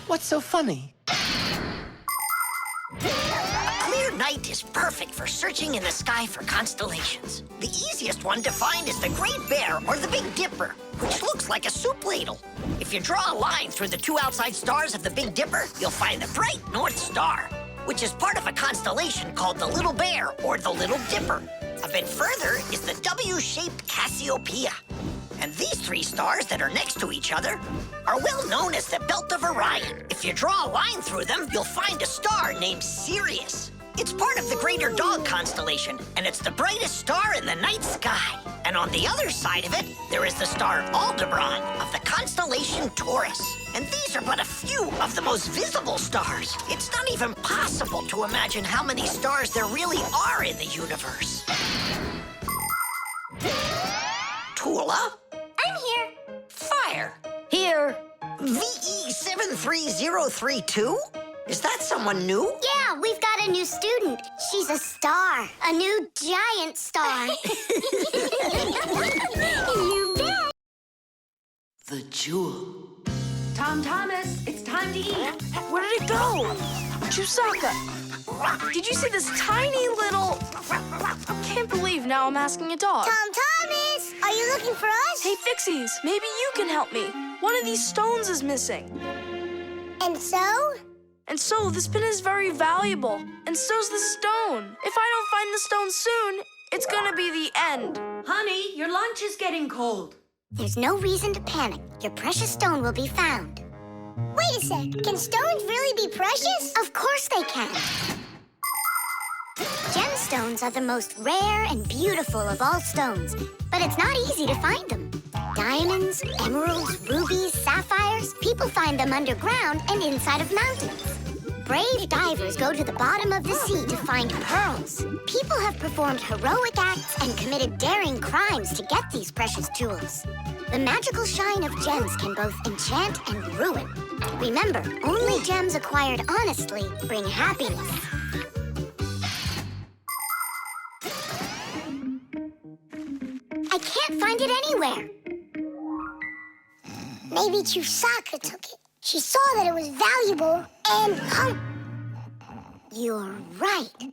What's so funny? A clear night is perfect for searching in the sky for constellations. The easiest one to find is the Great Bear or the Big Dipper, which looks like a soup ladle. If you draw a line through the two outside stars of the Big Dipper, you'll find the bright North Star, which is part of a constellation called the Little Bear or the Little Dipper. A bit further is the W-shaped Cassiopeia. And these three stars that are next to each other are well known as the Belt of Orion. If you draw a line through them, you'll find a star named Sirius. It's part of the Greater Dog constellation, and it's the brightest star in the night sky. And on the other side of it, there is the star Aldebaran of the constellation Taurus. And these are but a few of the most visible stars. It's not even possible to imagine how many stars there really are in the universe. Toola? I'm here. Fire. Here. VE 73032? Is that someone new? Yeah, we've got a new student. She's a star. A new giant star. You bet. The jewel. Tom Thomas, it's time to eat. Where did it go? Chusaka, did you see this tiny little... I can't believe now I'm asking a dog. Tom Thomas, are you looking for us? Hey, Fixies, maybe you can help me. One of these stones is missing. And so? And so, this pin is very valuable. And so's the stone. If I don't find the stone soon, it's gonna be the end. Honey, your lunch is getting cold. There's no reason to panic. Your precious stone will be found. Wait a sec. Can stones really be precious? Of course they can. Gemstones are the most rare and beautiful of all stones, but it's not easy to find them. Diamonds, emeralds, rubies, sapphires, people find them underground and inside of mountains. Brave divers go to the bottom of the sea to find pearls. People have performed heroic acts and committed daring crimes to get these precious jewels. The magical shine of gems can both enchant and ruin. Remember, only gems acquired honestly bring happiness. I can't find it anywhere. Maybe Chusaka took it. She saw that it was valuable and... You're right.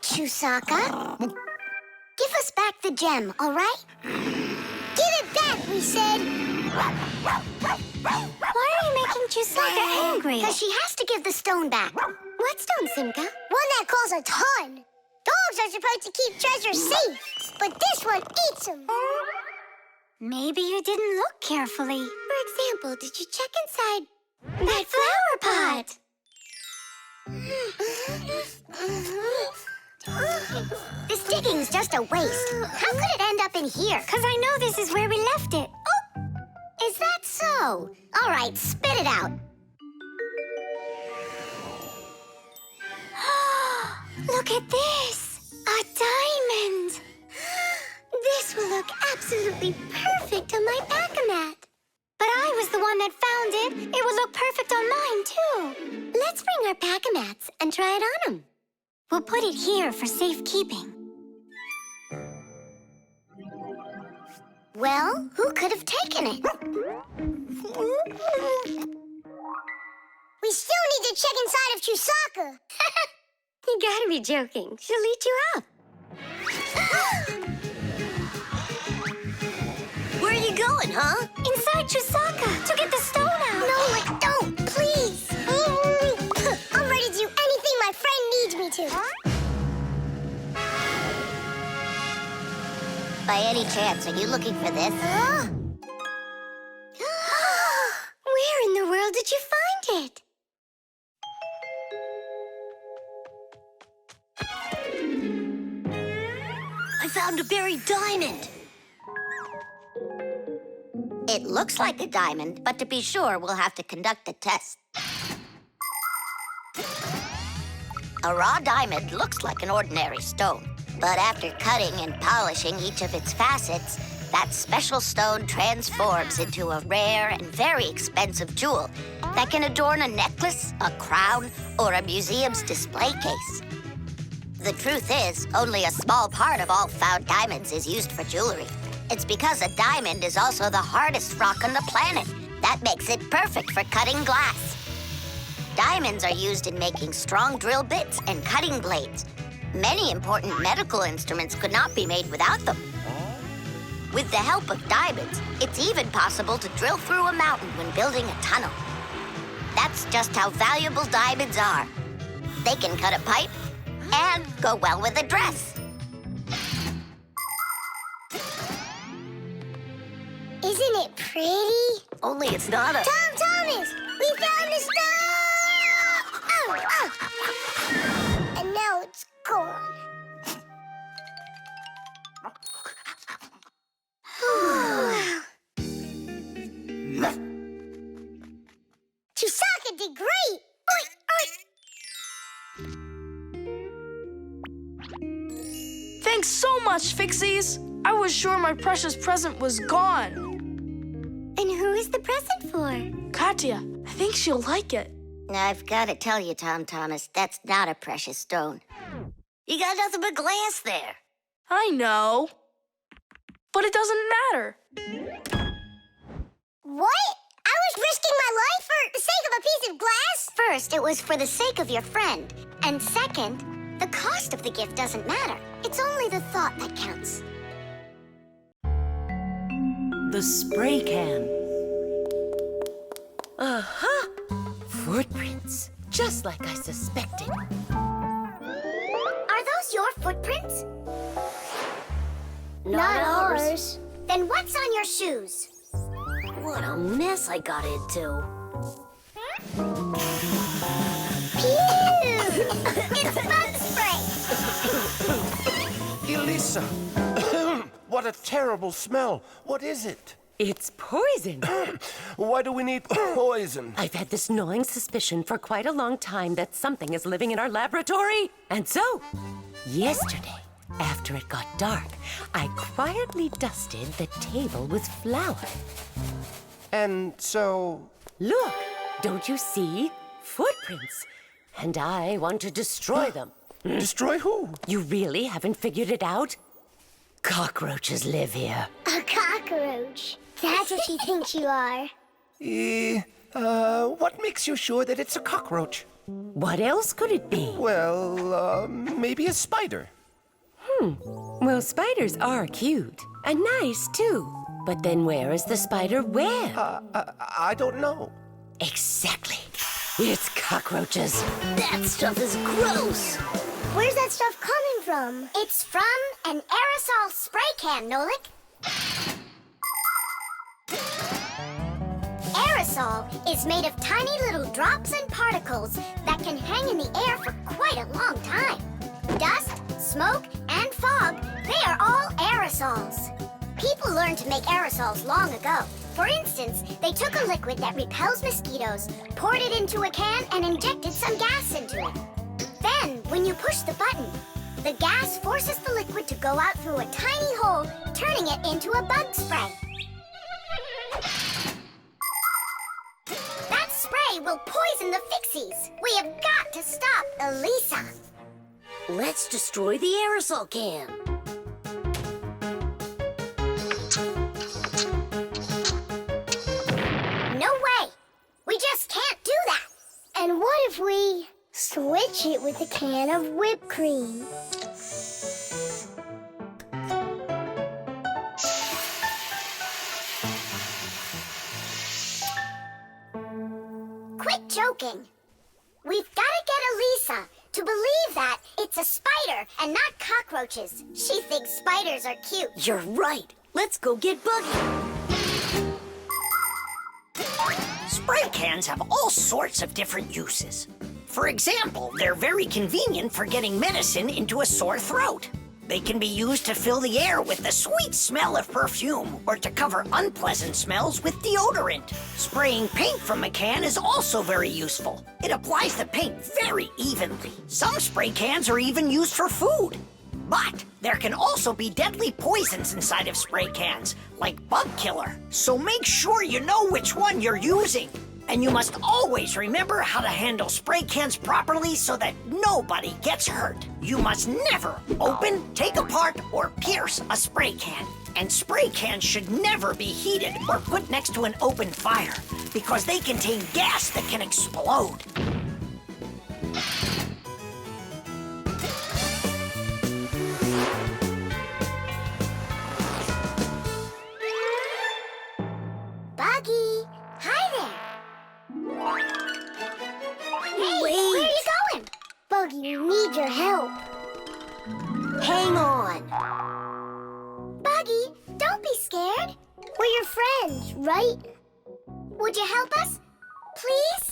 Chusaka, give us back the gem, all right? Give it back, we said. Why are you making Chusaka angry? Because she has to give the stone back. What stone, Simka? One that costs a ton. Dogs are supposed to keep treasure safe, but this one eats them. Maybe you didn't look carefully. For example, did you check inside that flower pot? This digging's just a waste. How could it end up in here? Because I know this is where we left it. Oh, is that so? All right, spit it out. Look at this! A diamond! This will look absolutely perfect on my back-a-mat. But I was the one that found it. It would look perfect on mine, too. Let's bring our back-a-mats and try it on them. We'll put it here for safekeeping. Well, who could have taken it? We still need to check inside of Chusaka. You gotta be joking. She'll eat you up. Where are you going, huh? Inside Chusaka to get the stone out. No, don't, please. I'm ready to do anything my friend needs me to. By any chance, are you looking for this? Where in the world did you find it? I found a buried diamond. It looks like a diamond, but to be sure, we'll have to conduct a test. A raw diamond looks like an ordinary stone, but after cutting and polishing each of its facets, that special stone transforms into a rare and very expensive jewel that can adorn a necklace, a crown, or a museum's display case. The truth is, only a small part of all found diamonds is used for jewelry. It's because a diamond is also the hardest rock on the planet. That makes it perfect for cutting glass. Diamonds are used in making strong drill bits and cutting blades. Many important medical instruments could not be made without them. With the help of diamonds, it's even possible to drill through a mountain when building a tunnel. That's just how valuable diamonds are. They can cut a pipe and go well with a dress. Isn't it pretty? Only it's not a... Tom Thomas! We found the stuff! Oh! And now it's gone. Chisaka did great! Thanks so much, Fixies. I was sure my precious present was gone. And who is the present for? Katya, I think she'll like it. I've got to tell you, Tom Thomas, that's not a precious stone. You got nothing but glass there. I know. But it doesn't matter. What? I was risking my life for the sake of a piece of glass? First, it was for the sake of your friend. And second, the cost of the gift doesn't matter. It's only the thought that counts. The spray can. Uh-huh. Footprints, just like I suspected. Are those your footprints? Not ours. Then what's on your shoes? What a mess I got into. Pew! It's bug spray! Elisa! What a terrible smell. What is it? It's poison. Why do we need poison? I've had this gnawing suspicion for quite a long time that something is living in our laboratory. And so, yesterday, after it got dark, I quietly dusted the table with flour. And so... Look, don't you see? Footprints. And I want to destroy them. Destroy who? You really haven't figured it out? Cockroaches live here. A cockroach. That's what she thinks you are. What makes you sure that it's a cockroach? What else could it be? Well, maybe a spider. Well, spiders are cute. And nice, too. But then where is the spider web? I don't know. Exactly. It's cockroaches. That stuff is gross. Where's that stuff coming from? It's from an aerosol spray can, Nolik. Aerosol is made of tiny little drops and particles that can hang in the air for quite a long time. Dust, smoke, and fog, they are all aerosols. People learned to make aerosols long ago. For instance, they took a liquid that repels mosquitoes, poured it into a can, and injected some gas into it. Then, when you push the button, the gas forces the liquid to go out through a tiny hole, turning it into a bug spray. That spray will poison the Fixies. We have got to stop Elisa. Let's destroy the aerosol can. No way! We just can't do that! And what if we switch it with a can of whipped cream? Quit joking. We've got to get Elisa to believe that It's a spider and not cockroaches. She thinks spiders are cute. You're right. Let's go get Buggy. Spray cans have all sorts of different uses. For example, they're very convenient for getting medicine into a sore throat. They can be used to fill the air with the sweet smell of perfume or to cover unpleasant smells with deodorant. Spraying paint from a can is also very useful. It applies the paint very evenly. Some spray cans are even used for food. But there can also be deadly poisons inside of spray cans, like bug killer. So make sure you know which one you're using. And you must always remember how to handle spray cans properly so that nobody gets hurt. You must never open, take apart, or pierce a spray can. And spray cans should never be heated or put next to an open fire because they contain gas that can explode. Buggy, hi there. Hey, where are you going? Buggy, we need your help. Hang on. Buggy, don't be scared. We're your friends, right? Would you help us? Please?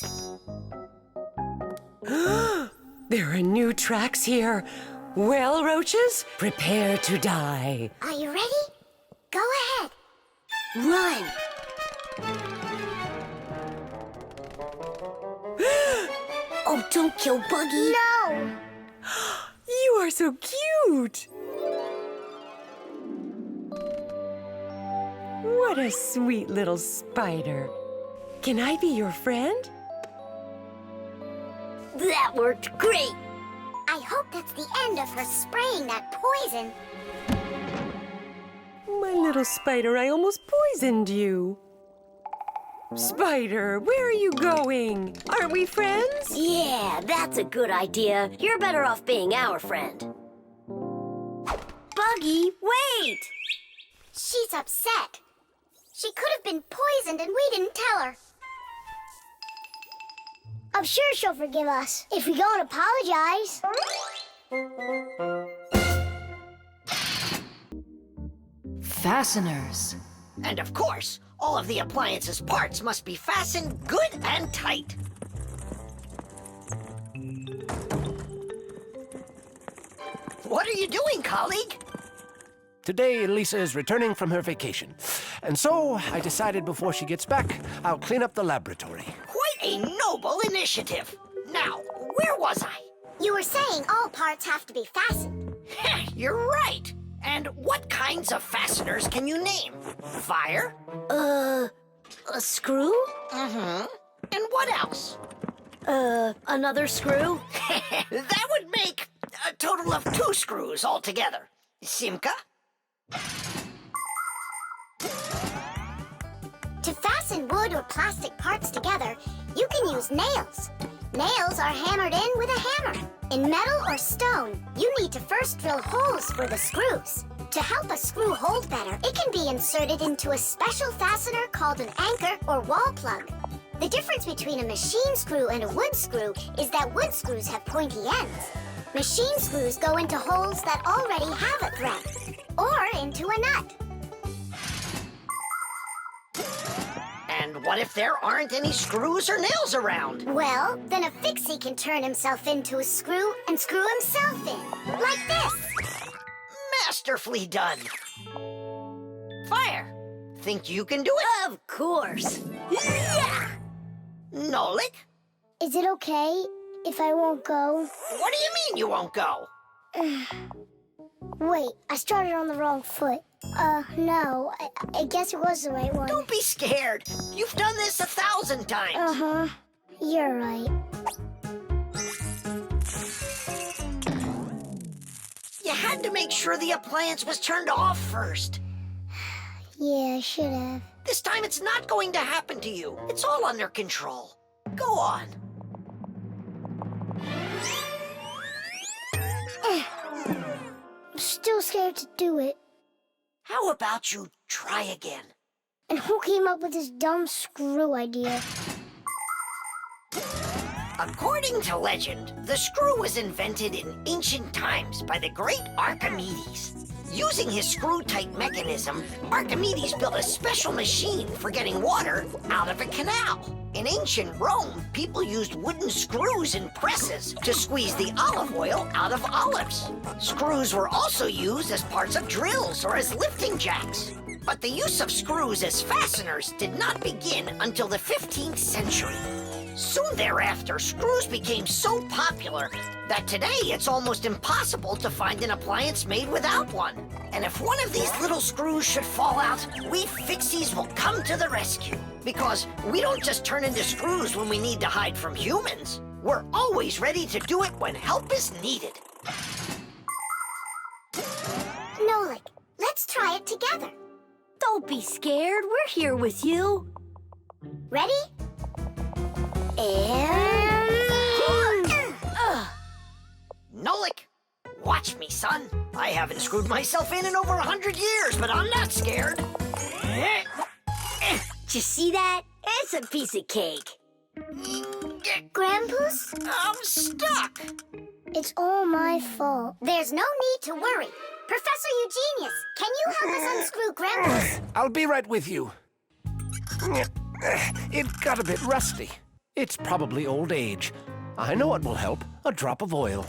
There are new tracks here. Well, roaches, prepare to die. Are you ready? Go ahead. Run. Oh, don't kill Buggy. No! You are so cute. What a sweet little spider. Can I be your friend? That worked great. I hope that's the end of her spraying that poison. My little spider, I almost poisoned you. Spider, where are you going? Aren't we friends? Yeah, that's a good idea. You're better off being our friend. Buggy, wait! She's upset. She could have been poisoned and we didn't tell her. I'm sure she'll forgive us if we go and apologize. Fasteners. And of course, all of the appliance's parts must be fastened good and tight. What are you doing, colleague? Today, Lisa is returning from her vacation. And so, I decided before she gets back, I'll clean up the laboratory. Quite a noble initiative. Now, where was I? You were saying all parts have to be fastened. You're right. And what kinds of fasteners can you name? Fire? A screw? Mm-hmm. And what else? Another screw? That would make a total of 2 screws altogether. Simka? To fasten wood or plastic parts together, you can use nails. Nails are hammered in with a hammer. In metal or stone, you need to first drill holes for the screws. To help a screw hold better, it can be inserted into a special fastener called an anchor or wall plug. The difference between a machine screw and a wood screw is that wood screws have pointy ends. Machine screws go into holes that already have a thread, or into a nut. And what if there aren't any screws or nails around? Well, then a Fixie can turn himself into a screw and screw himself in, like this. Masterfully done. Fire, think you can do it? Of course. Yeah! Nolik? Is it okay if I won't go? What do you mean you won't go? Wait, I started on the wrong foot. No, I guess it was the right one. Don't be scared. You've done this 1,000 times. Uh-huh. You're right. You had to make sure the appliance was turned off first. Yeah, I should have. This time it's not going to happen to you. It's all under control. Go on. I'm still scared to do it. How about you try again? And who came up with this dumb screw idea? According to legend, the screw was invented in ancient times by the great Archimedes. Using his screw-tight mechanism, Archimedes built a special machine for getting water out of a canal. In ancient Rome, people used wooden screws in presses to squeeze the olive oil out of olives. Screws were also used as parts of drills or as lifting jacks. But the use of screws as fasteners did not begin until the 15th century. Soon thereafter, screws became so popular that today it's almost impossible to find an appliance made without one. And if one of these little screws should fall out, we Fixies will come to the rescue. Because we don't just turn into screws when we need to hide from humans. We're always ready to do it when help is needed. Nolik, let's try it together. Don't be scared. We're here with you. Ready? And... Nolik, watch me, son. I haven't screwed myself in over 100 years, but I'm not scared. Did you see that? It's a piece of cake. Grandpa's? I'm stuck. It's all my fault. There's no need to worry. Professor Eugenius, can you help us unscrew Grandpa's? I'll be right with you. It got a bit rusty. It's probably old age. I know what will help. A drop of oil.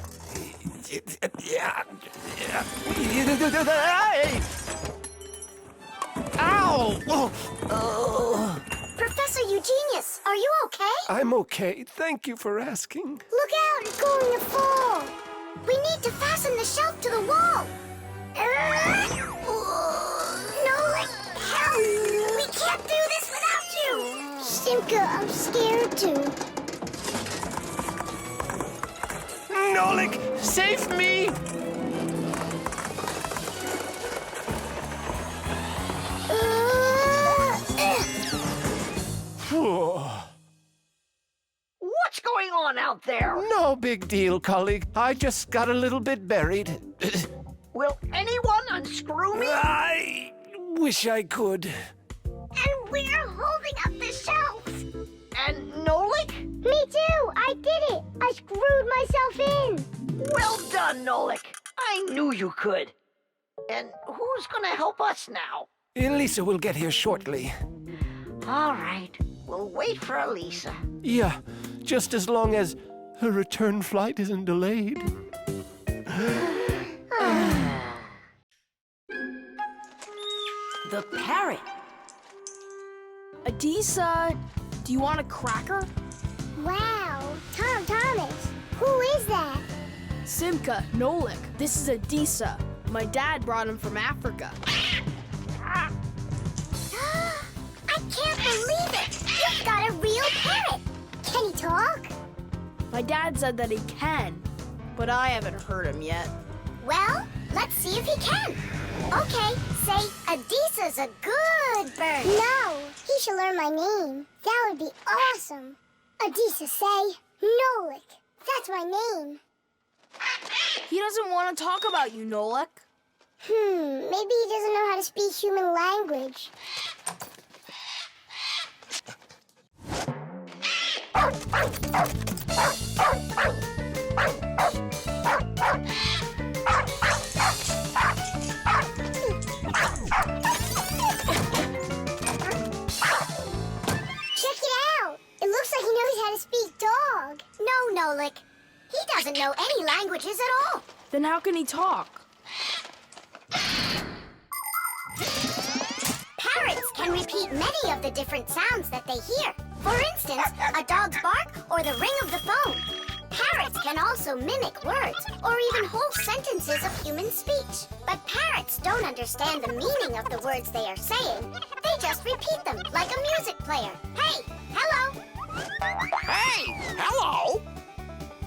Ow! Oh. Professor Eugenius, are you okay? I'm okay. Thank you for asking. Look out, it's going to fall. We need to fasten the shelf to the wall. Nolik, help! We can't do this without you. Simka, I'm scared too. Nolik, save me! What's going on out there? No big deal, colleague. I just got a little bit buried. Will anyone unscrew me? I wish I could. And we're holding up the shelf. And Nolik? Me too, I did it. I screwed myself in. Well done, Nolik. I knew you could. And who's gonna help us now? Elisa will get here shortly. All right, we'll wait for Elisa. Yeah, just as long as her return flight isn't delayed. The parrot. Adisa, do you want a cracker? Wow, Tom Thomas, who is that? Simka, Nolik. This is Adisa. My dad brought him from Africa. I can't believe it! You've got a real parrot! Can he talk? My dad said that he can, but I haven't heard him yet. Well, let's see if he can. Okay, say, Adisa's a good bird. No, he should learn my name. That would be awesome. Adisa, say, Nolik. That's my name. He doesn't want to talk about you, Nolik. Maybe he doesn't know how to speak human language. Check it out. It looks like he knows how to speak dog. No, Nolik. He doesn't know any languages at all. Then how can he talk? Parrots can repeat many of the different sounds that they hear. For instance, a dog's bark or the ring of the phone. Parrots can also mimic words or even whole sentences of human speech. But parrots don't understand the meaning of the words they are saying. They just repeat them like a music player. Hey, hello. Hey, hello.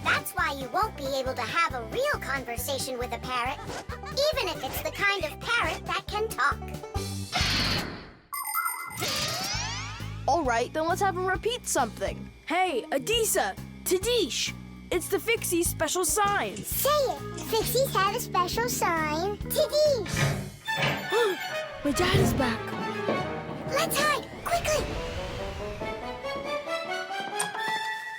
That's why you won't be able to have a real conversation with a parrot, even if it's the kind of parrot that can talk. All right, then let's have him repeat something. Hey, Adisa, Tadish. It's the Fixie special sign. Say it. Fixies have a special sign. Tadish. My dad is back. Let's hide, quickly.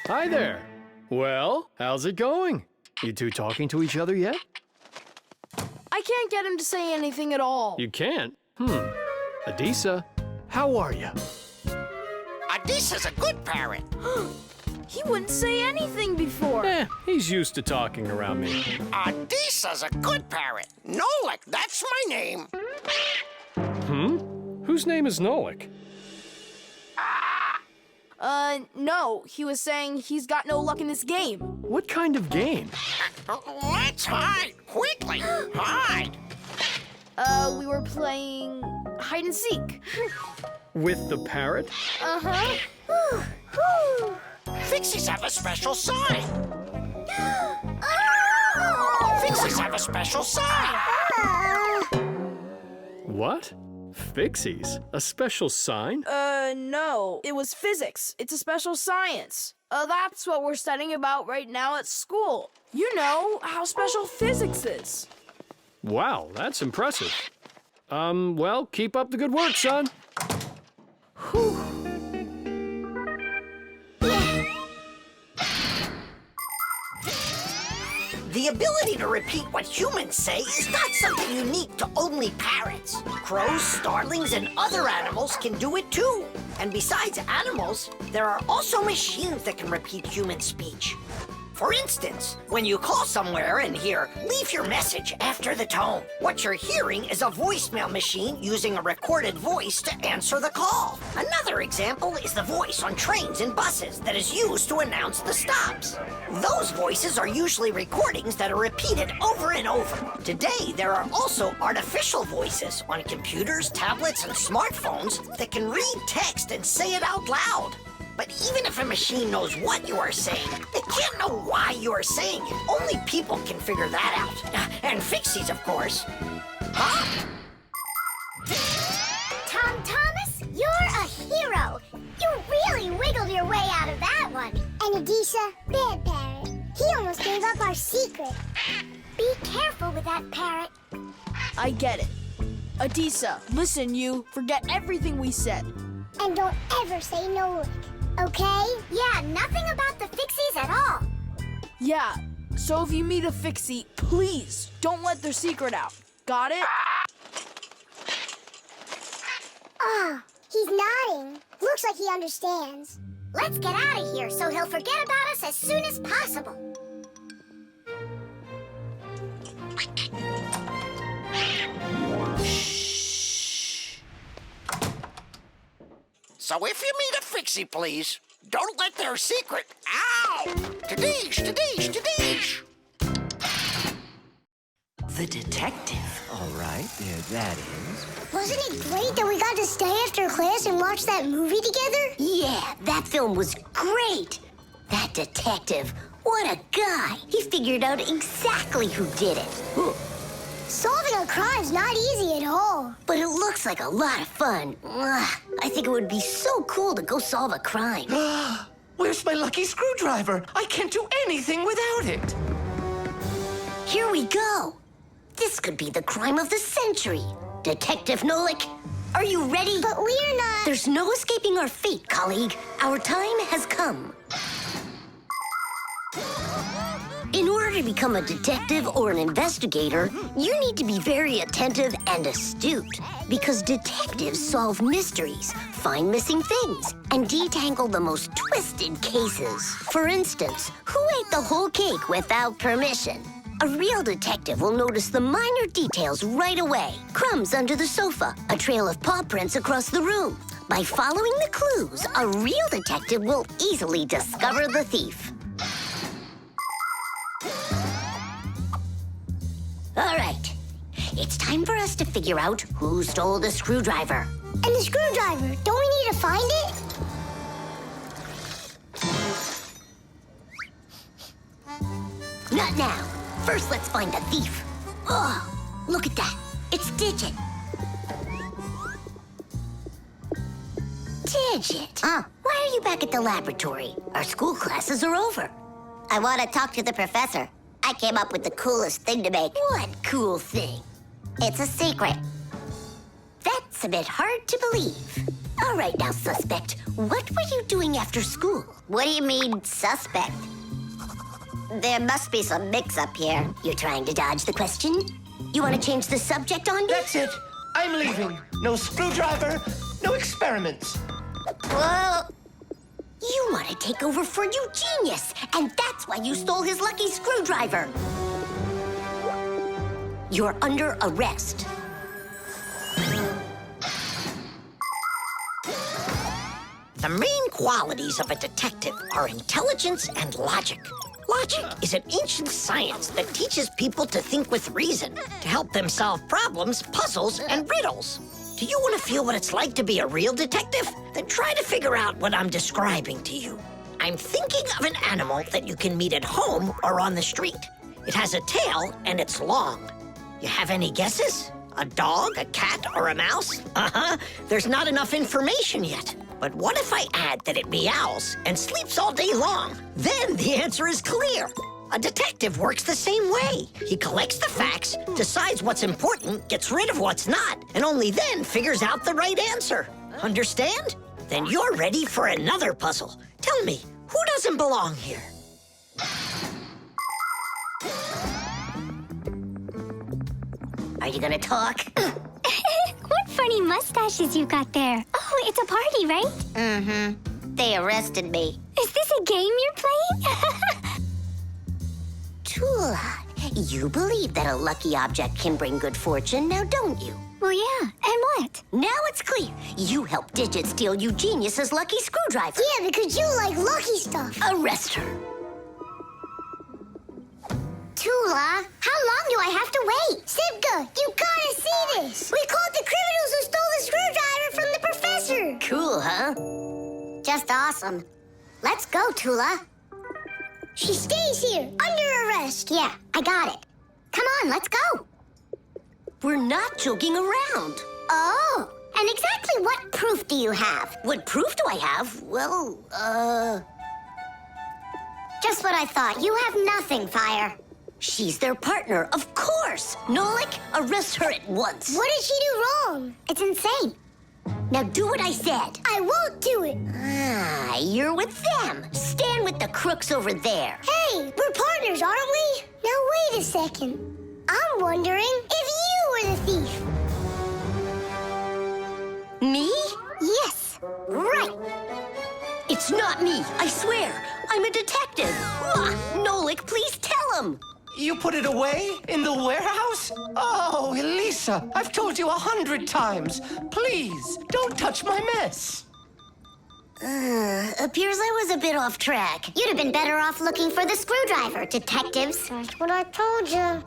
Hi there. Well, how's it going? You two talking to each other yet? I can't get him to say anything at all. You can't? Adisa, how are you? Adisa's a good parrot. He wouldn't say anything before. He's used to talking around me. Adisa's a good parrot. Nolik, that's my name. Whose name is Nolik? No. He was saying he's got no luck in this game. What kind of game? Let's hide. Quickly, hide. We were playing hide and seek. With the parrot? Uh-huh. Fixies have a special sign. Fixies have a special sign. What? Fixies? A special sign? No. It was physics. It's a special science. That's what we're studying about right now at school. You know how special physics is. Wow, that's impressive. Well, keep up the good work, son. Whew. The ability to repeat what humans say is not something unique to only parrots. Crows, starlings, and other animals can do it too. And besides animals, there are also machines that can repeat human speech. For instance, when you call somewhere and hear, "Leave your message after the tone," what you're hearing is a voicemail machine using a recorded voice to answer the call. Another example is the voice on trains and buses that is used to announce the stops. Those voices are usually recordings that are repeated over and over. Today, there are also artificial voices on computers, tablets, and smartphones that can read text and say it out loud. But even if a machine knows what you are saying, it can't know why you are saying it. Only people can figure that out. And Fixies, of course. Huh? Tom Thomas, you're a hero. You really wiggled your way out of that one. And Adisa, bad parrot. He almost gave up our secret. Be careful with that parrot. I get it. Adisa, listen, you. Forget everything we said. And don't ever say Nolik, okay? Yeah, nothing about the Fixies at all. Yeah, so if you meet a Fixie, please don't let their secret out. Got it? Oh, he's nodding. Looks like he understands. Let's get out of here so he'll forget about us as soon as possible. So if you meet a Fixie, please, don't let their secret... Ow! Tadish, tadish, tadish! The detective. All right, there that is. Wasn't it great that we got to stay after class and watch that movie together? Yeah, that film was great. That detective, what a guy. He figured out exactly who did it. Solving a crime's not easy at all. But it looks like a lot of fun. I think it would be so cool to go solve a crime. Where's my lucky screwdriver? I can't do anything without it. Here we go. This could be the crime of the century. Detective Nolik, are you ready? But we're not... There's no escaping our fate, colleague. Our time has come. In order to become a detective or an investigator, you need to be very attentive and astute. Because detectives solve mysteries, find missing things, and detangle the most twisted cases. For instance, who ate the whole cake without permission? A real detective will notice the minor details right away. Crumbs under the sofa, a trail of paw prints across the room. By following the clues, a real detective will easily discover the thief. All right, it's time for us to figure out who stole the screwdriver. And the screwdriver, don't we need to find it? Not now. First, let's find the thief. Oh, look at that. It's Digit. Digit? Why are you back at the laboratory? Our school classes are over. I want to talk to the professor. I came up with the coolest thing to make. What cool thing? It's a secret. That's a bit hard to believe. All right now, suspect. What were you doing after school? What do you mean, suspect? There must be some mix-up here. You're trying to dodge the question? You want to change the subject on me? That's it. I'm leaving. No screwdriver, no experiments. Well, you want to take over for Eugenius, and that's why you stole his lucky screwdriver. You're under arrest. The main qualities of a detective are intelligence and logic. Logic is an ancient science that teaches people to think with reason, to help them solve problems, puzzles, and riddles. Do you want to feel what it's like to be a real detective? Then try to figure out what I'm describing to you. I'm thinking of an animal that you can meet at home or on the street. It has a tail and it's long. You have any guesses? A dog, a cat, or a mouse? Uh-huh. There's not enough information yet. But what if I add that it meows and sleeps all day long? Then the answer is clear. A detective works the same way. He collects the facts, decides what's important, gets rid of what's not, and only then figures out the right answer. Understand? Then you're ready for another puzzle. Tell me, who doesn't belong here? Are you gonna talk? What funny mustaches you got there. Oh, it's a party, right? Mm-hmm. They arrested me. Is this a game you're playing? Toola, you believe that a lucky object can bring good fortune, now don't you? Well, yeah. And what? Now it's clear. You helped Digit steal Eugenius's lucky screwdriver. Yeah, because you like lucky stuff. Arrest her. Toola, how long do I have to wait? Simka, you gotta see this. We caught the criminals who stole the screwdriver from the professor. Cool, huh? Just awesome. Let's go, Toola. She stays here, under arrest. Yeah, I got it. Come on, let's go. We're not joking around. Oh, and exactly what proof do you have? What proof do I have? Well, Just what I thought. You have nothing, Fire. she's their partner, of course. Nolik, arrest her at once. What did she do wrong? It's insane. Now do what I said. I won't do it. Ah, you're with them. Stand with the crooks over there. Hey, we're partners, aren't we? Now wait a second. I'm wondering if you were the thief. Me? Yes, right. It's not me, I swear. I'm a detective. Nolik, please tell him. You put it away in the warehouse? Oh, Elisa, I've told you 100 times. Please, don't touch my mess. Appears I was a bit off track. You'd have been better off looking for the screwdriver, detectives. That's what I told you.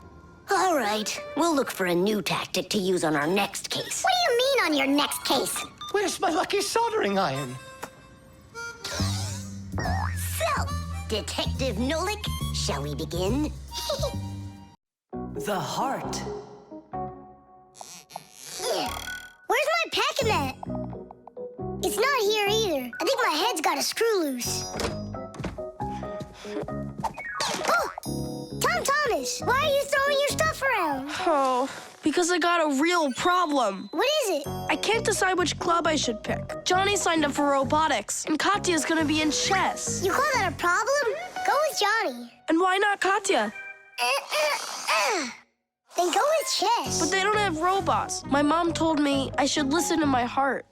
All right, we'll look for a new tactic to use on our next case. What do you mean on your next case? Where's my lucky soldering iron? So, Detective Nolik, shall we begin? The heart. Where's my packing at? It's not here either. I think my head's got a screw loose. Oh! Tom Thomas, why are you throwing your stuff around? Oh, because I got a real problem. What is it? I can't decide which club I should pick. Johnny signed up for robotics, and Katya's gonna be in chess. You call that a problem? Go with Johnny. And why not Katya? Then go with chess. But they don't have robots. My mom told me I should listen to my heart.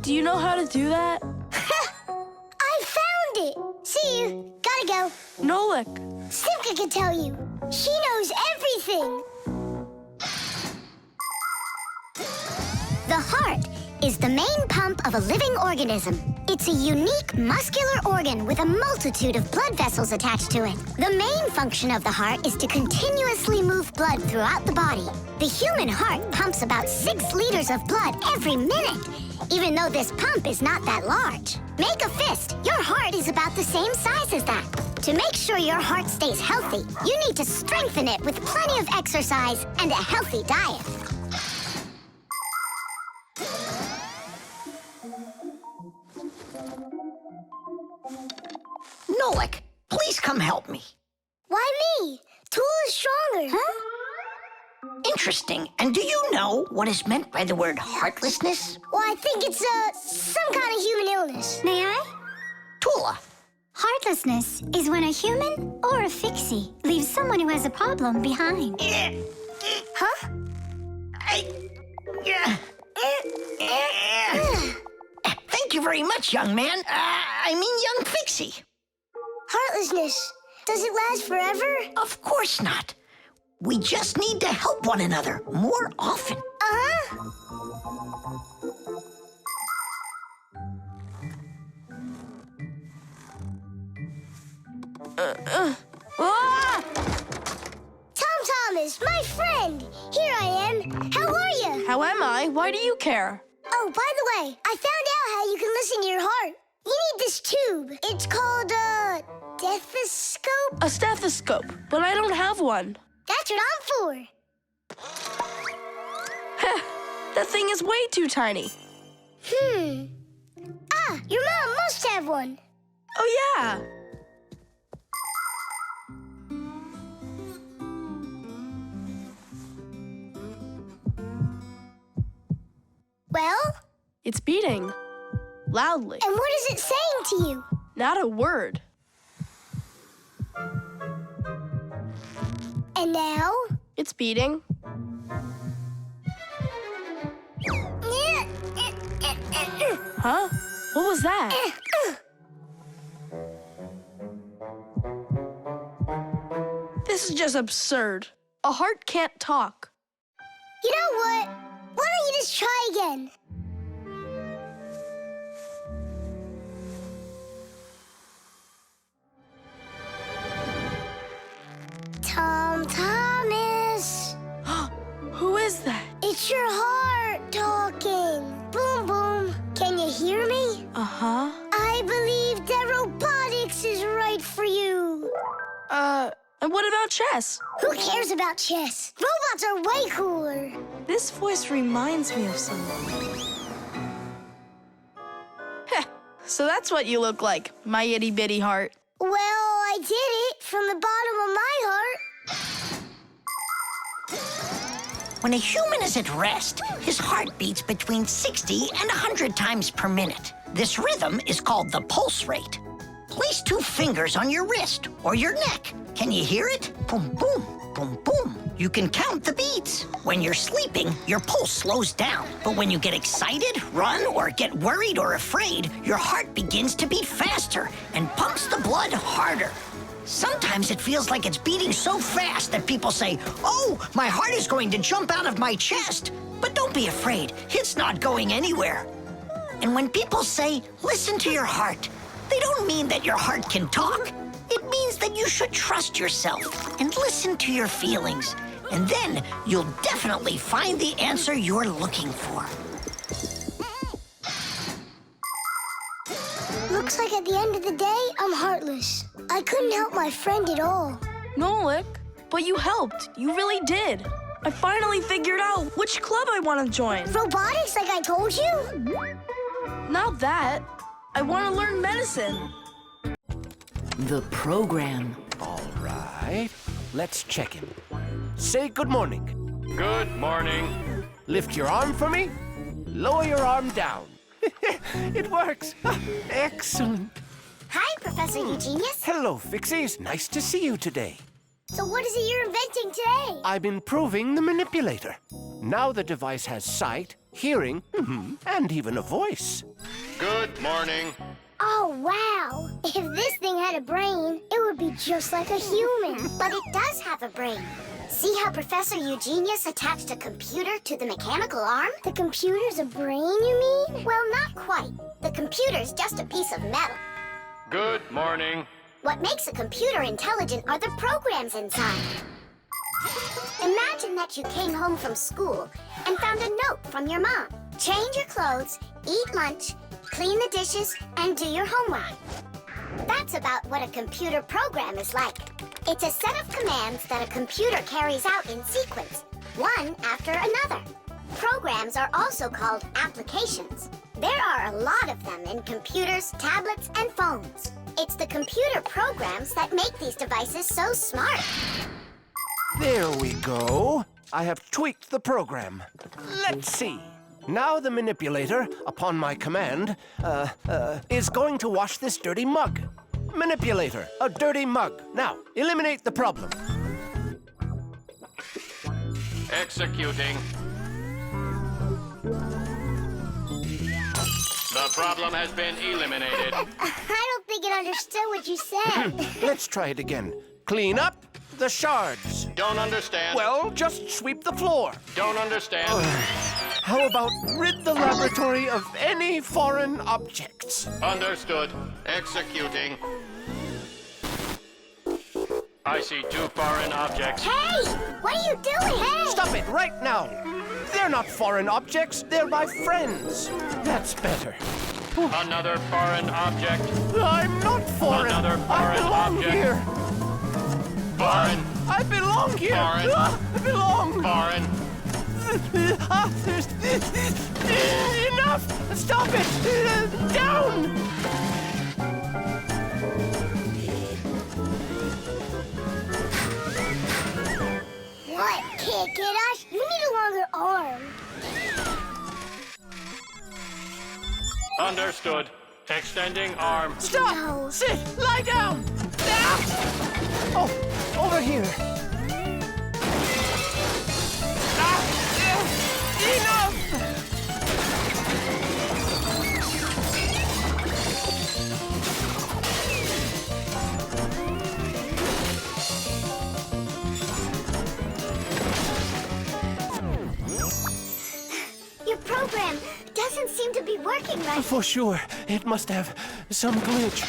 Do you know how to do that? I found it. See you. Gotta go. Nolik. Simka can tell you. She knows everything. The heart is the main pump of a living organism. It's a unique muscular organ with a multitude of blood vessels attached to it. The main function of the heart is to continuously move blood throughout the body. The human heart pumps about 6 liters of blood every minute, even though this pump is not that large. Make a fist. Your heart is about the same size as that. To make sure your heart stays healthy, you need to strengthen it with plenty of exercise and a healthy diet. Nolik, please come help me. Why me? Toola is stronger. Huh? Interesting. And do you know what is meant by the word heartlessness? Well, I think it's some kind of human illness. May I? Toola, Heartlessness is when a human or a fixie leaves someone who has a problem behind. Huh? Thank you very much, young man. Young Fixie. Heartlessness. Does it last forever? Of course not. We just need to help one another more often. Tom Thomas, my friend. Here I am. How are you? How am I? Why do you care? Oh, by the way, I found out how you can listen to your heart. You need this tube. It's called a stethoscope. A stethoscope, but I don't have one. That's what I'm for. That thing is way too tiny. Your mom must have one. Oh, yeah. Well? It's beating. Loudly. And what is it saying to you? Not a word. And now? It's beating. Huh? What was that? This is just absurd. A heart can't talk. You know what? Why don't you just try again? Tom Thomas. Who is that? It's your heart talking. Boom, boom. Can you hear me? Uh-huh. I believe that robotics is right for you. And what about chess? Who cares about chess? Robots are way cooler. This voice reminds me of someone. Heh, so that's what you look like, my itty-bitty heart. Well, I did it from the bottom of my heart. When a human is at rest, his heart beats between 60 and 100 times per minute. This rhythm is called the pulse rate. Place 2 fingers on your wrist or your neck. Can you hear it? Boom, boom, boom, boom. You can count the beats. When you're sleeping, your pulse slows down. But when you get excited, run, or get worried or afraid, your heart begins to beat faster and pumps the blood harder. Sometimes it feels like it's beating so fast that people say, "Oh, my heart is going to jump out of my chest." But don't be afraid, it's not going anywhere. And when people say, "Listen to your heart," they don't mean that your heart can talk. It means that you should trust yourself and listen to your feelings. And then you'll definitely find the answer you're looking for. Looks like at the end of the day, I'm heartless. I couldn't help my friend at all. Nolik, but you helped. You really did. I finally figured out which club I want to join. Robotics, like I told you? Not that. I want to learn medicine. The program. All right. Let's check in. Say good morning. Good morning. Lift your arm for me. Lower your arm down. It works. Excellent. Hi, Professor Eugenius. Hello, Fixies. Nice to see you today. So what is it you're inventing today? I'm improving the manipulator. Now the device has sight, hearing, and even a voice. Good morning. Oh, wow. If this thing had a brain, it would be just like a human. But it does have a brain. See how Professor Eugenius attached a computer to the mechanical arm? The computer's a brain, you mean? Well, not quite. The computer's just a piece of metal. Good morning. What makes a computer intelligent are the programs inside. Imagine that you came home from school and found a note from your mom. Change your clothes, eat lunch, clean the dishes, and do your homework. That's about what a computer program is like. It's a set of commands that a computer carries out in sequence, one after another. Programs are also called applications. There are a lot of them in computers, tablets, and phones. It's the computer programs that make these devices so smart. There we go. I have tweaked the program. Let's see. Now the manipulator, upon my command, is going to wash this dirty mug. Manipulator, a dirty mug. Now, eliminate the problem. Executing. The problem has been eliminated. I don't think it understood what you said. Let's try it again. Clean up the shards. Don't understand. Well, just sweep the floor. Don't understand. How about rid the laboratory of any foreign objects? Understood. Executing. I see 2 foreign objects. Hey! What are you doing? Hey! Stop it right now. They're not foreign objects. They're my friends. That's better. Another foreign object. I'm not foreign. Another I foreign belong object. here. Foreign. I belong here. Foreign. I belong. Foreign. There's enough. Stop it. Down. What? Can't get us? You need a longer arm. Understood. Extending arm. Stop. No. Sit. Lie down. Oh, over here. Enough. Your program doesn't seem to be working right. For sure. It must have some glitch.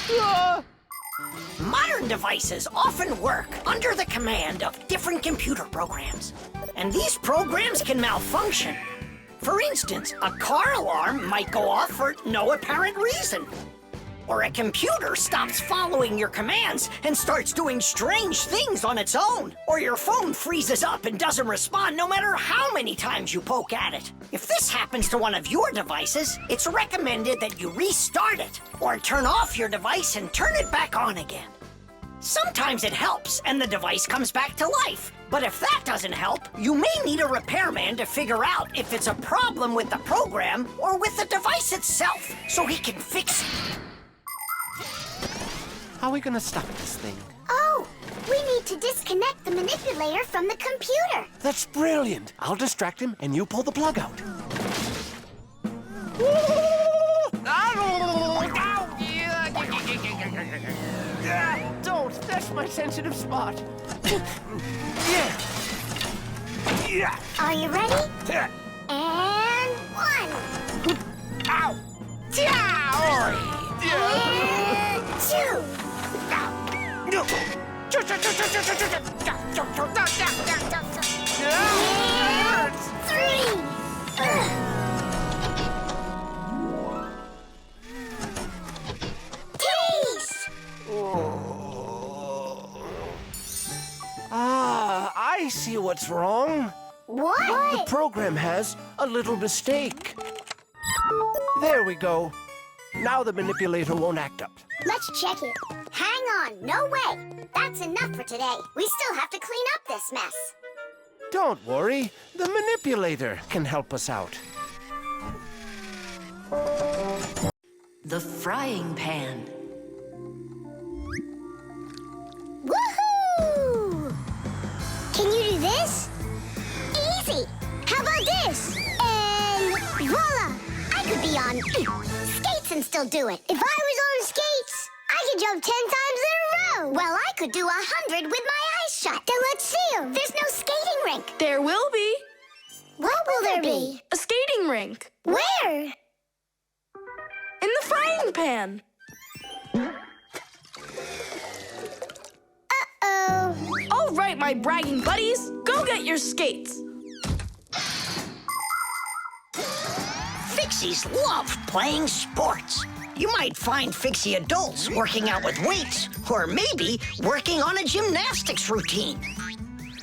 Modern devices often work under the command of different computer programs. And these programs can malfunction. For instance, a car alarm might go off for no apparent reason. Or a computer stops following your commands and starts doing strange things on its own. Or your phone freezes up and doesn't respond no matter how many times you poke at it. If this happens to one of your devices, it's recommended that you restart it or turn off your device and turn it back on again. Sometimes it helps and the device comes back to life. But if that doesn't help, you may need a repairman to figure out if it's a problem with the program or with the device itself so he can fix it. How are we gonna stop this thing? Oh, we need to disconnect the manipulator from the computer. That's brilliant. I'll distract him and you pull the plug out. Don't. That's my sensitive spot. Yeah. Are you ready? And 1. Ow. And 2. And 3. Taste! I see what's wrong. What? The program has a little mistake. There we go. Now the manipulator won't act up. Let's check it. Hang on, no way. That's enough for today. We still have to clean up this mess. Don't worry. The manipulator can help us out. The frying pan. Woohoo! Can you do this? Easy. How about this? And voila! I could be on skates and still do it. If I was on skates, I could jump 10 times in a row. Well, I could do 100 with my eyes shut. Then let's see 'em. There's no skating rink. There will be. What will there be? A skating rink. Where? In the frying pan. Uh-oh. All right, my bragging buddies, go get your skates. Fixies love playing sports. You might find Fixie adults working out with weights, or maybe working on a gymnastics routine.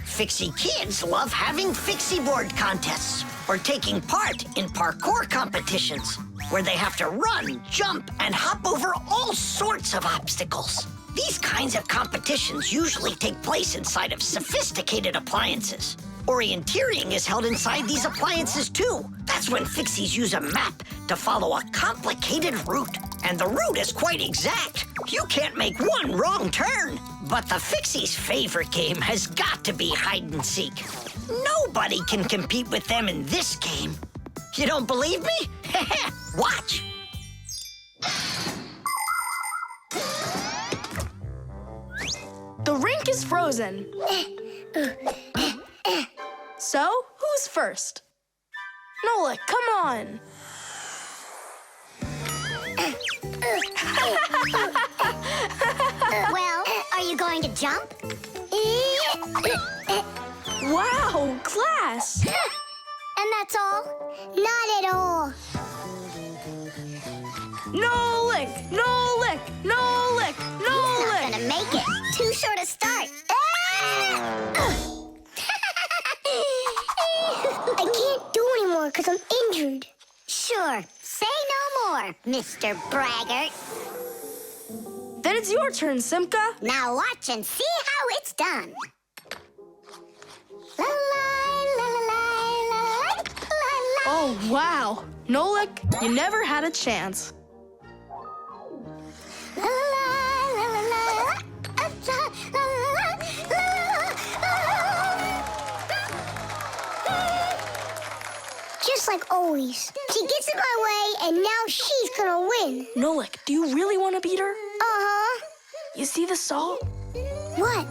Fixie kids love having Fixie board contests, or taking part in parkour competitions, where they have to run, jump, and hop over all sorts of obstacles. These kinds of competitions usually take place inside of sophisticated appliances. Orienteering is held inside these appliances too. That's when Fixies use a map to follow a complicated route. And the route is quite exact, You can't make one wrong turn. But the Fixies' favorite game has got to be hide and seek. Nobody can compete with them in this game. You don't believe me? Watch. The rink is frozen. So, who's first? Nolik, come on. Well, are you going to jump? Wow, class. And that's all? Not at all. Nolik, Nolik, Nolik, Not Nolik. gonna make it. Too short a start. I can't do anymore because I'm injured. Sure. Say no more, Mr. Braggart. Then it's your turn, Simka. Now watch and see how it's done. La la la la la la la la. Oh, wow. Nolik, you never had a chance. La la la la la la la la. Just like always. She gets in my way, and now she's gonna win. Nolik, do you really want to beat her? Uh-huh. You see the salt? What?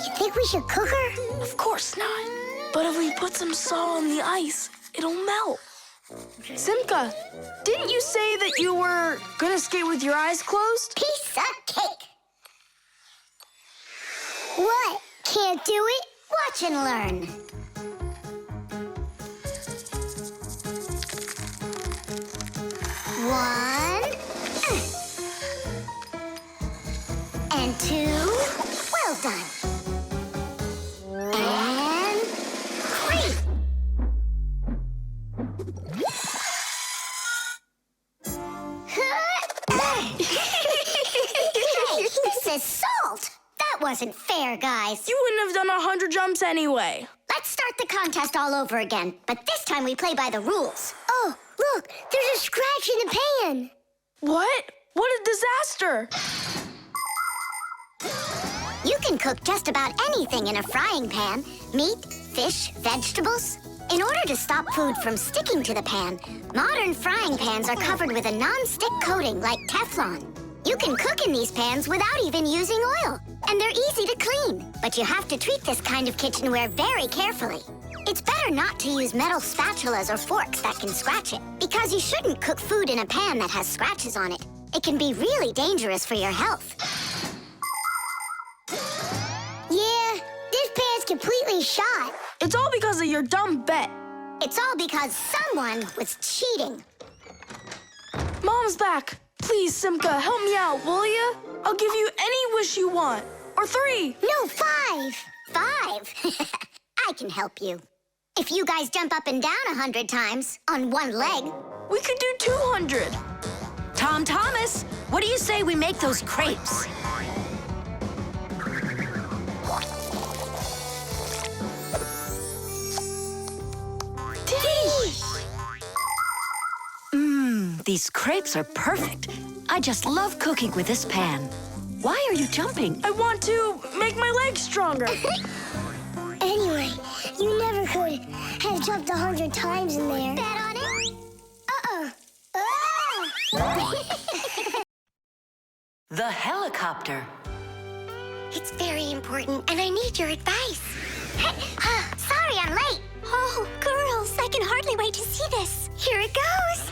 You think we should cook her? Of course not. But if we put some salt on the ice, it'll melt. Simka, didn't you say that you were gonna skate with your eyes closed? Piece of cake. What? Can't do it? Watch and learn. One. And two. Well done. And three. Hey, this is salt. That wasn't fair, guys. You wouldn't have done 100 jumps anyway. Let's start the contest all over again, but this time we play by the rules. Oh, look, there's a scratch in the pan. What? What a disaster! You can cook just about anything in a frying pan. Meat, fish, vegetables. In order to stop food from sticking to the pan, modern frying pans are covered with a non-stick coating like Teflon. You can cook in these pans without even using oil, and they're easy to clean. But you have to treat this kind of kitchenware very carefully. It's better not to use metal spatulas or forks that can scratch it, because you shouldn't cook food in a pan that has scratches on it. It can be really dangerous for your health. Yeah, this pan's completely shot. It's all because of your dumb bet. It's all because someone was cheating. Mom's back. Please, Simka, help me out, will you? I'll give you any wish you want. Or 3. No, 5. 5? I can help you. If you guys jump up and down 100 times on one leg. We could do 200. Tom Thomas, what do you say we make those crepes? These crepes are perfect. I just love cooking with this pan. Why are you jumping? I want to make my legs stronger. Anyway, you never could have jumped 100 times in there. Bet on it? The helicopter. It's very important, and I need your advice. Sorry, I'm late. Oh, girls, I can hardly wait to see this. Here it goes.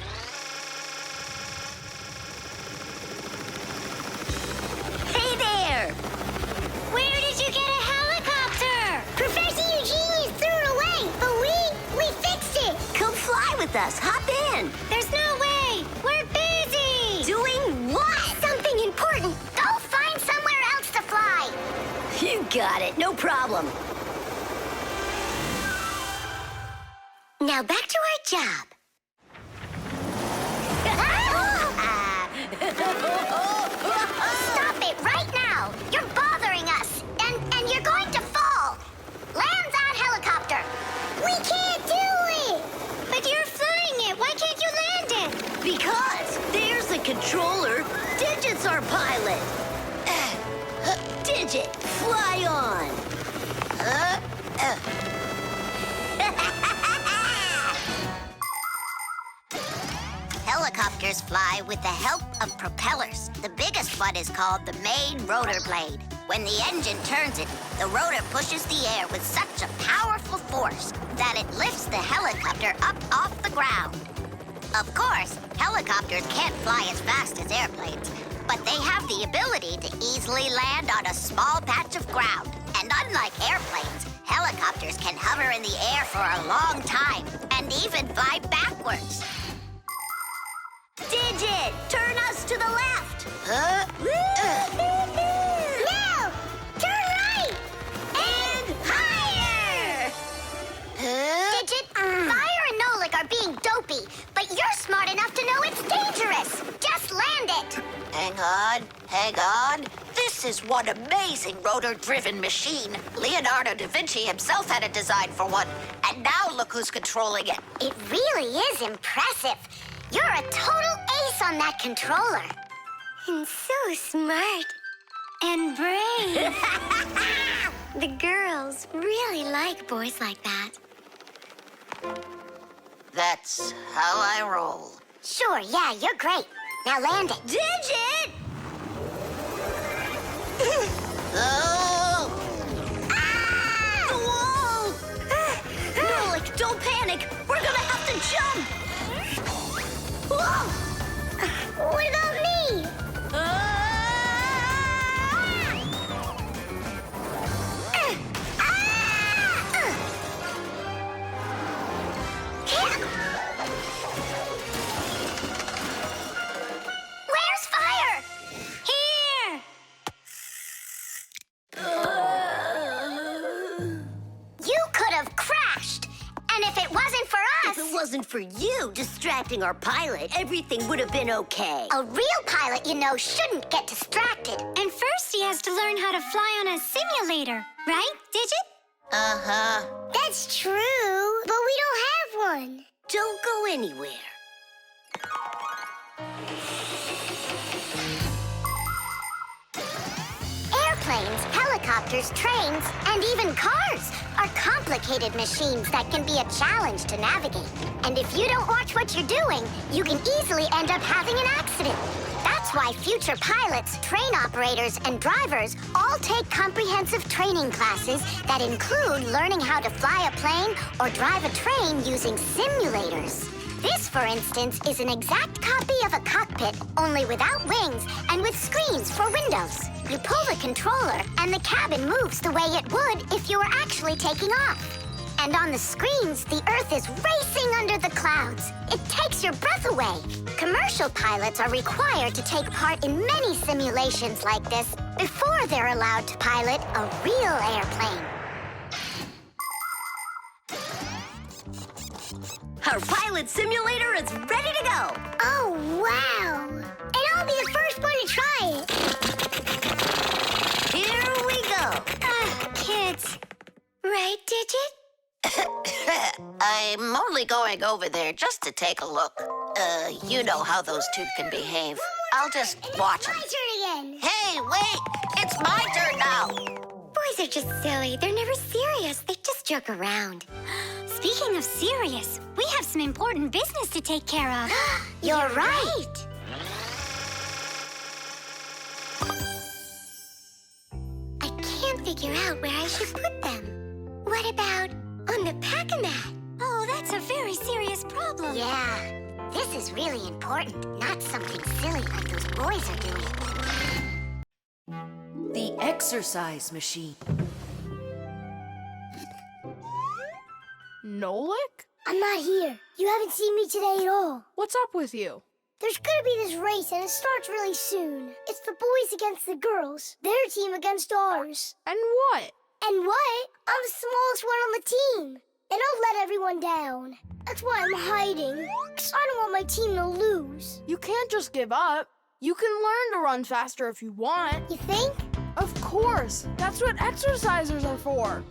Hey there! Where did you get a helicopter? Professor Eugenius threw it away, but we fixed it. Come fly with us. Hop in. There's no way. We're busy. Doing what? Something important. Go find somewhere else to fly. You got it. No problem. Now back to our job. Stop it right now. You're bothering us. And you're going to fall. Land that helicopter. We can't do it. But you're flying it. Why can't you land it? Because there's the controller. Digits are pilot. Digit, fly on! Helicopters fly with the help of propellers. The biggest one is called the main rotor blade. When the engine turns it, the rotor pushes the air with such a powerful force that it lifts the helicopter up off the ground. Of course, helicopters can't fly as fast as airplanes, but they have the ability to easily land on a small patch of ground. And unlike airplanes, helicopters can hover in the air for a long time and even fly backwards. Digit, turn us to the left. No! Turn right! And higher! Digit, Fire and Nolik are being dopey, but you're smart enough to know it's dangerous. Just land it. Hang on. This is one amazing rotor-driven machine. Leonardo da Vinci himself had a design for one, and now look who's controlling it. It really is impressive. You're a total ace on that controller. And so smart. And brave. The girls really like boys like that. That's how I roll. Sure, yeah, you're great. Now land it. Digit! Oh! Ah! The wall! Nolik, don't panic. We're gonna have to jump. Whoa! What about me? Where's Fire? Here! You could have crashed. And if it wasn't for us... If it wasn't for you distracting our pilot, everything would have been okay. A real pilot, you know, shouldn't get distracted. And first he has to learn how to fly on a simulator, right, Digit? Uh-huh. That's true, but we don't have one. Don't go anywhere. Airplanes, helicopters, trains, and even cars are complicated machines that can be a challenge to navigate. And if you don't watch what you're doing, you can easily end up having an accident. That's why future pilots, train operators, and drivers all take comprehensive training classes that include learning how to fly a plane or drive a train using simulators. This, for instance, is an exact copy of a cockpit, only without wings and with screens for windows. You pull the controller, and the cabin moves the way it would if you were actually taking off. And on the screens, the Earth is racing under the clouds. It takes your breath away. Commercial pilots are required to take part in many simulations like this before they're allowed to pilot a real airplane. Our pilot simulator is ready to go. Oh, wow! And I'll be the first one to try it. Here we go. Kids. Right, Digit? I'm only going over there just to take a look. You know how those two can behave. I'll just watch them. My turn again. Hey, wait! It's my turn now. Boys are just silly. They're never serious. They just joke around. Speaking of serious, we have some important business to take care of. You're right. I can't figure out where I should put them. What about on the pack-a-mat? Oh, that's a very serious problem. Yeah, this is really important, not something silly like those boys are doing. The exercise machine. Nolik? I'm not here. You haven't seen me today at all. What's up with you? There's gonna be this race and it starts really soon. It's the boys against the girls. Their team against ours. And what? And what? I'm the smallest one on the team. And I'll let everyone down. That's why I'm hiding. 'Cause I don't want my team to lose. You can't just give up. You can learn to run faster if you want. You think? Of course. That's what exercisers are for.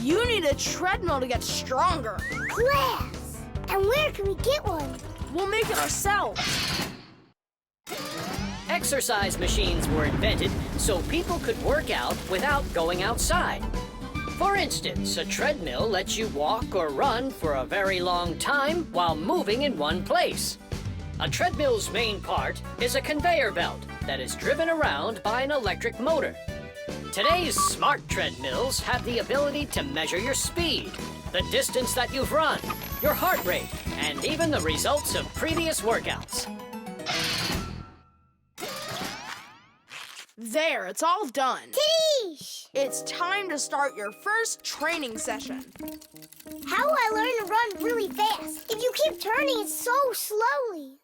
You need a treadmill to get stronger. Class! And where can we get one? We'll make it ourselves. Exercise machines were invented so people could work out without going outside. For instance, a treadmill lets you walk or run for a very long time while moving in one place. A treadmill's main part is a conveyor belt that is driven around by an electric motor. Today's smart treadmills have the ability to measure your speed, the distance that you've run, your heart rate, and even the results of previous workouts. There, it's all done. Tish! It's time to start your first training session. How will I learn to run really fast if you keep turning it so slowly?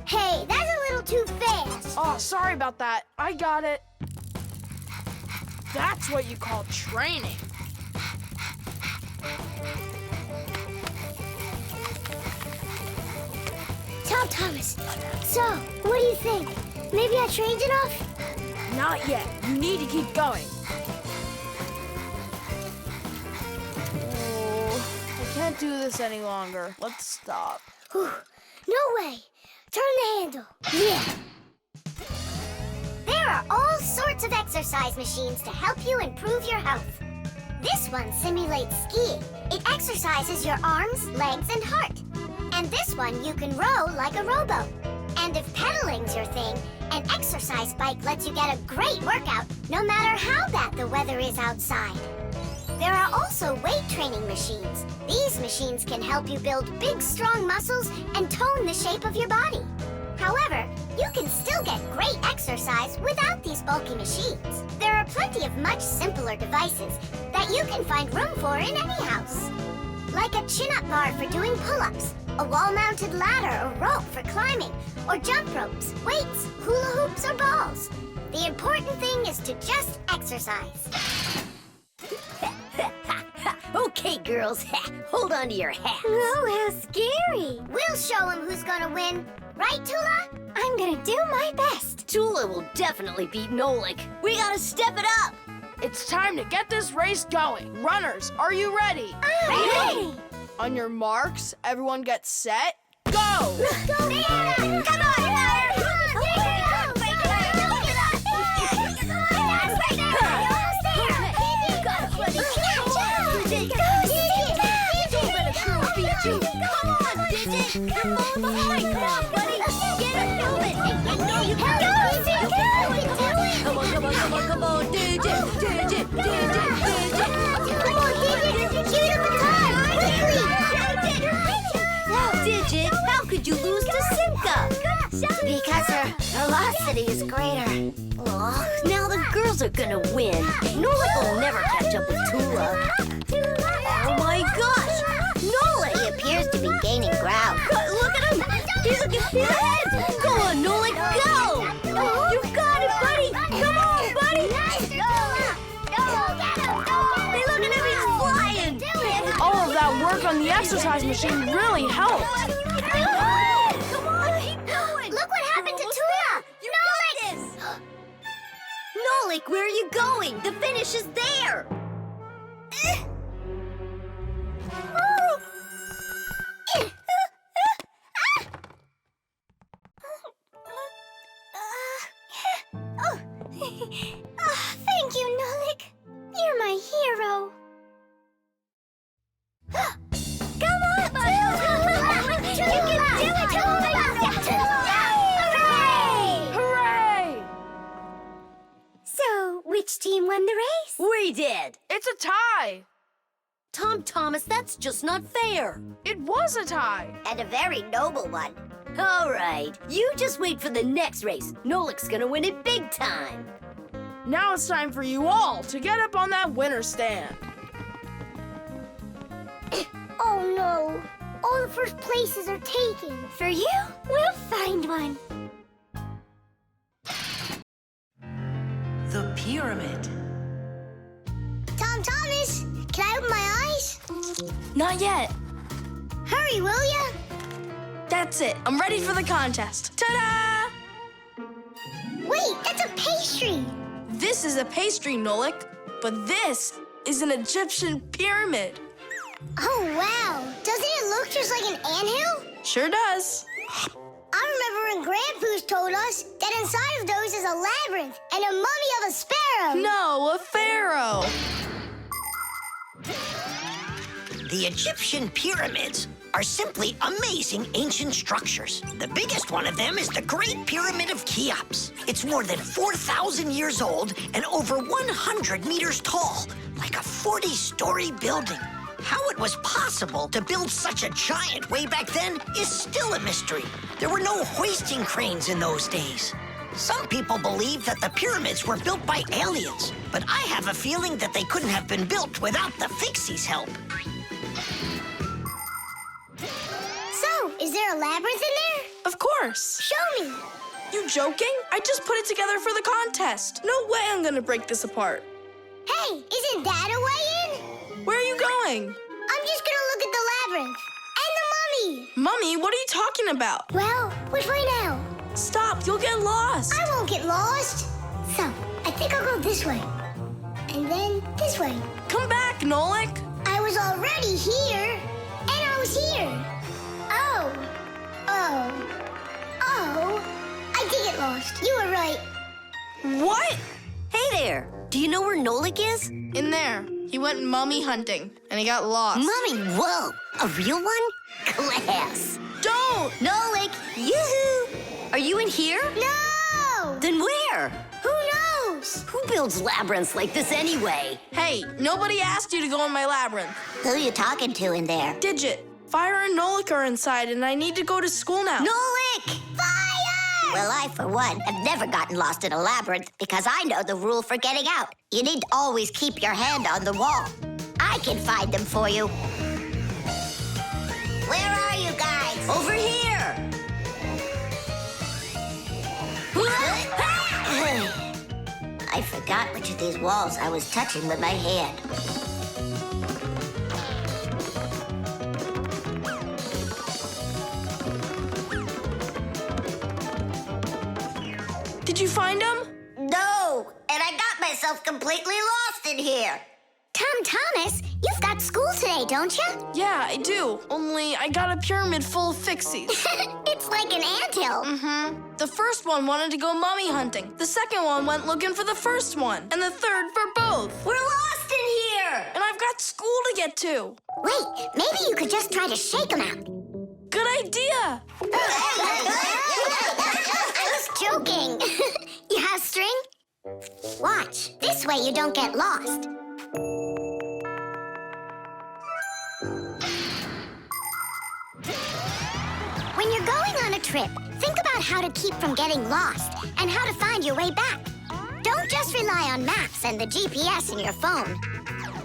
Hey, that's a little too fast. Oh, sorry about that. I got it. That's what you call training. Tom Thomas, so, what do you think? Maybe I trained enough? Not yet. You need to keep going. Oh, I can't do this any longer. Let's stop. Whew. No way. Turn the handle. Yeah. There are all sorts of exercise machines to help you improve your health. This one simulates skiing. It exercises your arms, legs, and heart. And this one you can row like a rowboat. And if pedaling's your thing, an exercise bike lets you get a great workout no matter how bad the weather is outside. There are also weight training machines. These machines can help you build big, strong muscles and tone the shape of your body. However, you can still get great exercise without these bulky machines. There are plenty of much simpler devices that you can find room for in any house. Like a chin-up bar for doing pull-ups, a wall-mounted ladder or rope for climbing, or jump ropes, weights, hula hoops, or balls. The important thing is to just exercise. Okay, girls, hold on to your hats. Oh, how scary. We'll show him who's gonna win. Right, Toola? I'm gonna do my best. Toola will definitely beat Nolik. We gotta step it up. It's time to get this race going. Runners, are you ready? I'm ready. On your marks, everyone get set, go! Go, Verda! Come on, Come on, buddy. Get it moving. I know you can do it. Come on, DJ. Come on, Digit. Give it the time. Quickly. Digit, how could you lose to Simka? Because her velocity is greater. Oh, now the girls are gonna win. Nolik will never catch up with Toola. Oh my gosh! Nolik! He appears to be gaining ground. Look at him! He's ahead! Go on, Nolik, go! You got it, buddy! Come on, buddy! Hey, look at him, he's flying! All of that work on the exercise machine really helped. Come on, keep going! Look what happened to Toola! You got this! Nolik, where are you going? The finish is there! Thank you, Nolik. You're my hero. Come on, Toola! You can do it, Toola! Hooray! Hooray! So, which team won the race? We did! It's a tie. Tom Thomas, that's just not fair. It was a tie. And a very noble one. All right, you just wait for the next race. Nolik's gonna win it big time. Now it's time for you all to get up on that winner stand. Oh no, all the first places are taken. For you, we'll find one. The pyramid. Tom Thomas, can I open my eyes? Not yet. Hurry, will ya? That's it. I'm ready for the contest. Ta-da! Wait, that's a pastry. This is a pastry, Nolik, but this is an Egyptian pyramid. Oh, wow. Doesn't it look just like an anthill? Sure does. I remember when Grandpa's told us that inside of those is a labyrinth and a mummy of a sparrow. No, a pharaoh. The Egyptian pyramids are simply amazing ancient structures. The biggest one of them is the Great Pyramid of Cheops. It's more than 4,000 years old and over 100 meters tall, like a 40-story building. How it was possible to build such a giant way back then is still a mystery. There were no hoisting cranes in those days. Some people believe that the pyramids were built by aliens, but I have a feeling that they couldn't have been built without the Fixies' help. So, is there a labyrinth in there? Of course. Show me. You joking? I just put it together for the contest. No way I'm gonna break this apart. Hey, isn't that a way in? Where are you going? I'm just gonna look at the labyrinth. And the mummy. Mummy, what are you talking about? Well, which way now? Stop, you'll get lost. I won't get lost. So, I think I'll go this way. And then this way. Come back, Nolik. I was already here. And I was here. Oh. I did get lost. You were right. What? Hey there. Do you know where Nolik is? In there. He went mummy hunting, and he got lost. Mummy, whoa! A real one? Class. Don't! Nolik! Yoo-hoo! Are you in here? No! Then where? Who knows? Who builds labyrinths like this anyway? Hey, nobody asked you to go in my labyrinth. Who you talking to in there? Digit, Fire and Nolik are inside, and I need to go to school now. Nolik! Fire! Well, I, for one, have never gotten lost in a labyrinth because I know the rule for getting out. You need to always keep your hand on the wall. I can find them for you. Where are you guys? Over here! I forgot which of these walls I was touching with my hand. Did you find him? No, and I got myself completely lost in here. Tom Thomas, you've got school today, don't you? Yeah, I do. Only I got a pyramid full of Fixies. It's like an anthill. Mm-hmm. The first one wanted to go mummy hunting. The second one went looking for the first one. And the third for both. We're lost in here! And I've got school to get to. Wait, maybe you could just try to shake them out. Good idea. I was joking. You have string? Watch. This way you don't get lost. When you're going on a trip, think about how to keep from getting lost and how to find your way back. Don't just rely on maps and the GPS in your phone.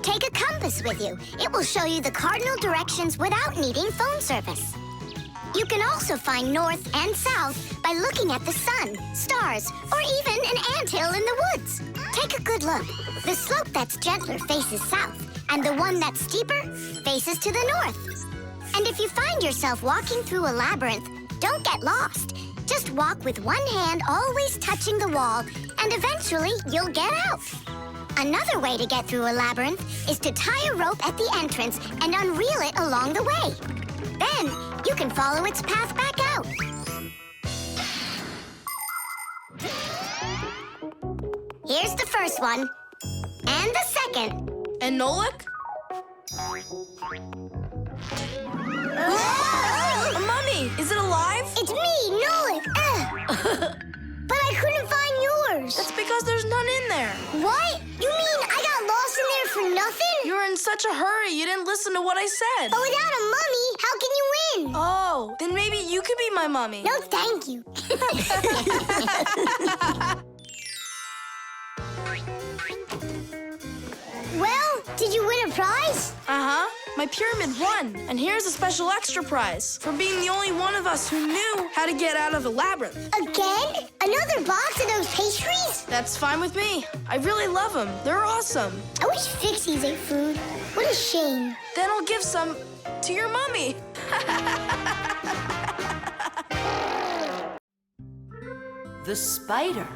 Take a compass with you. It will show you the cardinal directions without needing phone service. You can also find north and south by looking at the sun, stars, or even an anthill in the woods. Take a good look. The slope that's gentler faces south, and the one that's steeper faces to the north. And if you find yourself walking through a labyrinth, don't get lost. Just walk with one hand always touching the wall, and eventually you'll get out. Another way to get through a labyrinth is to tie a rope at the entrance and unreel it along the way. Then you can follow its path back out. Here's the first one. And the second. And Nolik? Whoa! Mummy, is it alive? It's me, Nolik. But I couldn't find yours. That's because there's none in there. What? You mean I got lost in there for nothing? You were in such a hurry, you didn't listen to what I said. But without a mummy, how can you win? Oh, then maybe you could be my mummy. No, thank you. Well, did you win a prize? Uh-huh. My pyramid won. And here's a special extra prize for being the only one of us who knew how to get out of the labyrinth. Again? Another box of those pastries? That's fine with me. I really love them. They're awesome. I wish Fixies ate food. What a shame. Then I'll give some to your mummy. The spider.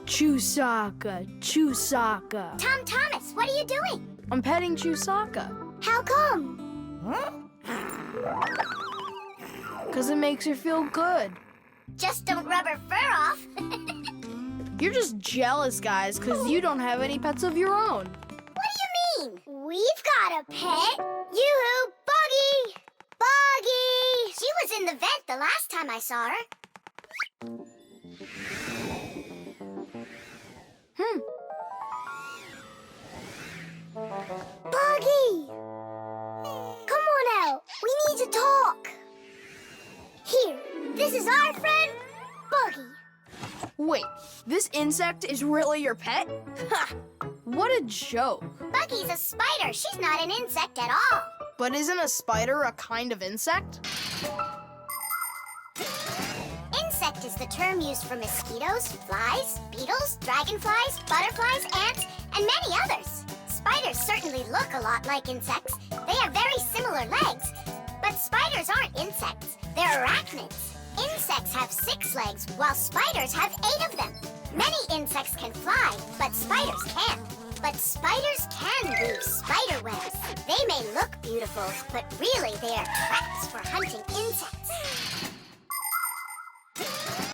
Chusaka, Chusaka. Tom Thomas, what are you doing? I'm petting Chusaka. How come? Because it makes her feel good. Just don't rub her fur off. You're just jealous, guys, because you don't have any pets of your own. What do you mean? We've got a pet. Yoo-hoo, Buggy! Buggy! She was in the vent the last time I saw her. Buggy! Come on out. We need to talk. Here, this is our friend, Buggy. Wait, this insect is really your pet? Ha! What a joke. Buggy's a spider. She's not an insect at all. But isn't a spider a kind of insect? Insect is the term used for mosquitoes, flies, beetles, dragonflies, butterflies, ants, and many others. Spiders certainly look a lot like insects. They have very similar legs. But spiders aren't insects. They're arachnids. Insects have 6 legs, while spiders have 8 of them. Many insects can fly, but spiders can't. But spiders can weave spider webs. They may look beautiful, but really they are traps for hunting insects.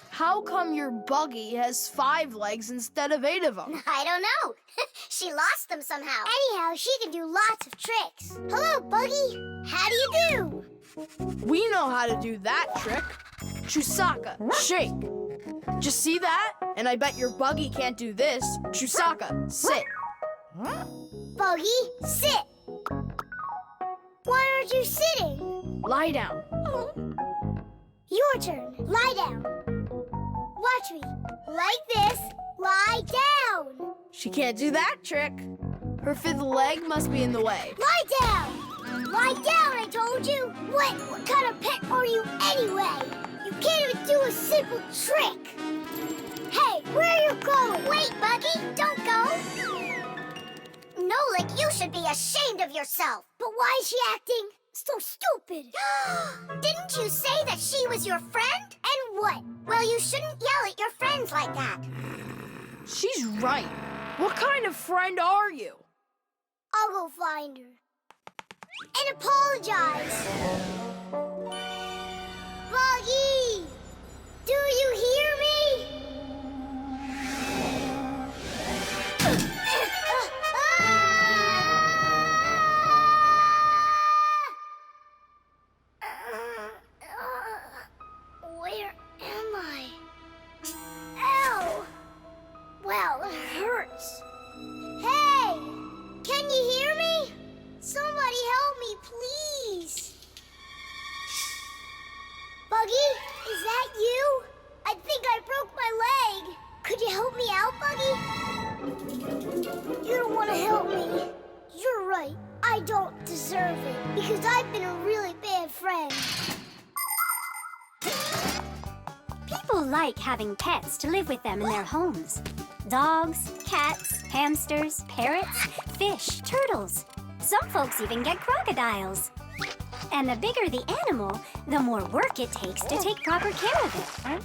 How come your Buggy has 5 legs instead of 8 of them? I don't know. She lost them somehow. Anyhow, she can do lots of tricks. Hello, Buggy. How do you do? We know how to do that trick. Chusaka, shake. Just see that? And I bet your Buggy can't do this. Chusaka, sit. Buggy, sit. Why aren't you sitting? Lie down. Your turn. Lie down. Watch me. Like this. Lie down. She can't do that trick. Her 5th leg must be in the way. Lie down. Lie down, I told you. What kind of pet are you anyway? You can't even do a simple trick. Hey, where are you going? Wait, Buggy, don't go. Nolik, you should be ashamed of yourself. But why is she acting so stupid? Didn't you say that she was your friend? And what? Well, you shouldn't yell at your friends like that. She's right. What kind of friend are you? I'll go find her. And apologize. Buggy! Do you hear me? Where am I? Ow! Wow, it hurts. Hey! Can you hear me? Somebody help me, please. Buggy, is that you? I think I broke my leg. Could you help me out, Buggy? You don't want to help me. You're right. I don't deserve it because I've been a really bad friend. People like having pets to live with them in their homes. Dogs, cats, hamsters, parrots, fish, turtles. Some folks even get crocodiles. And the bigger the animal, the more work it takes to take proper care of it.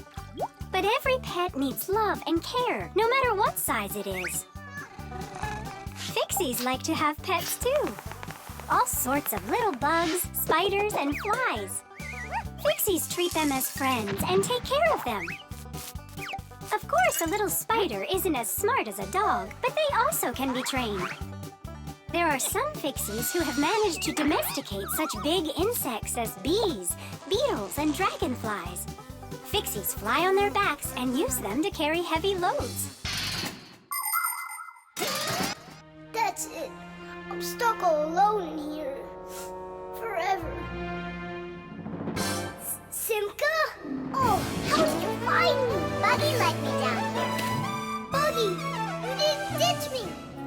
But every pet needs love and care, no matter what size it is. Fixies like to have pets too. All sorts of little bugs, spiders, and flies. Fixies treat them as friends and take care of them. Of course, a little spider isn't as smart as a dog, but they also can be trained. There are some Fixies who have managed to domesticate such big insects as bees, beetles, and dragonflies. Fixies fly on their backs and use them to carry heavy loads. That's it. I'm stuck all alone in here. Forever. Simka? Oh, how did you find me? Buggy let me down here. Buggy, you didn't ditch me.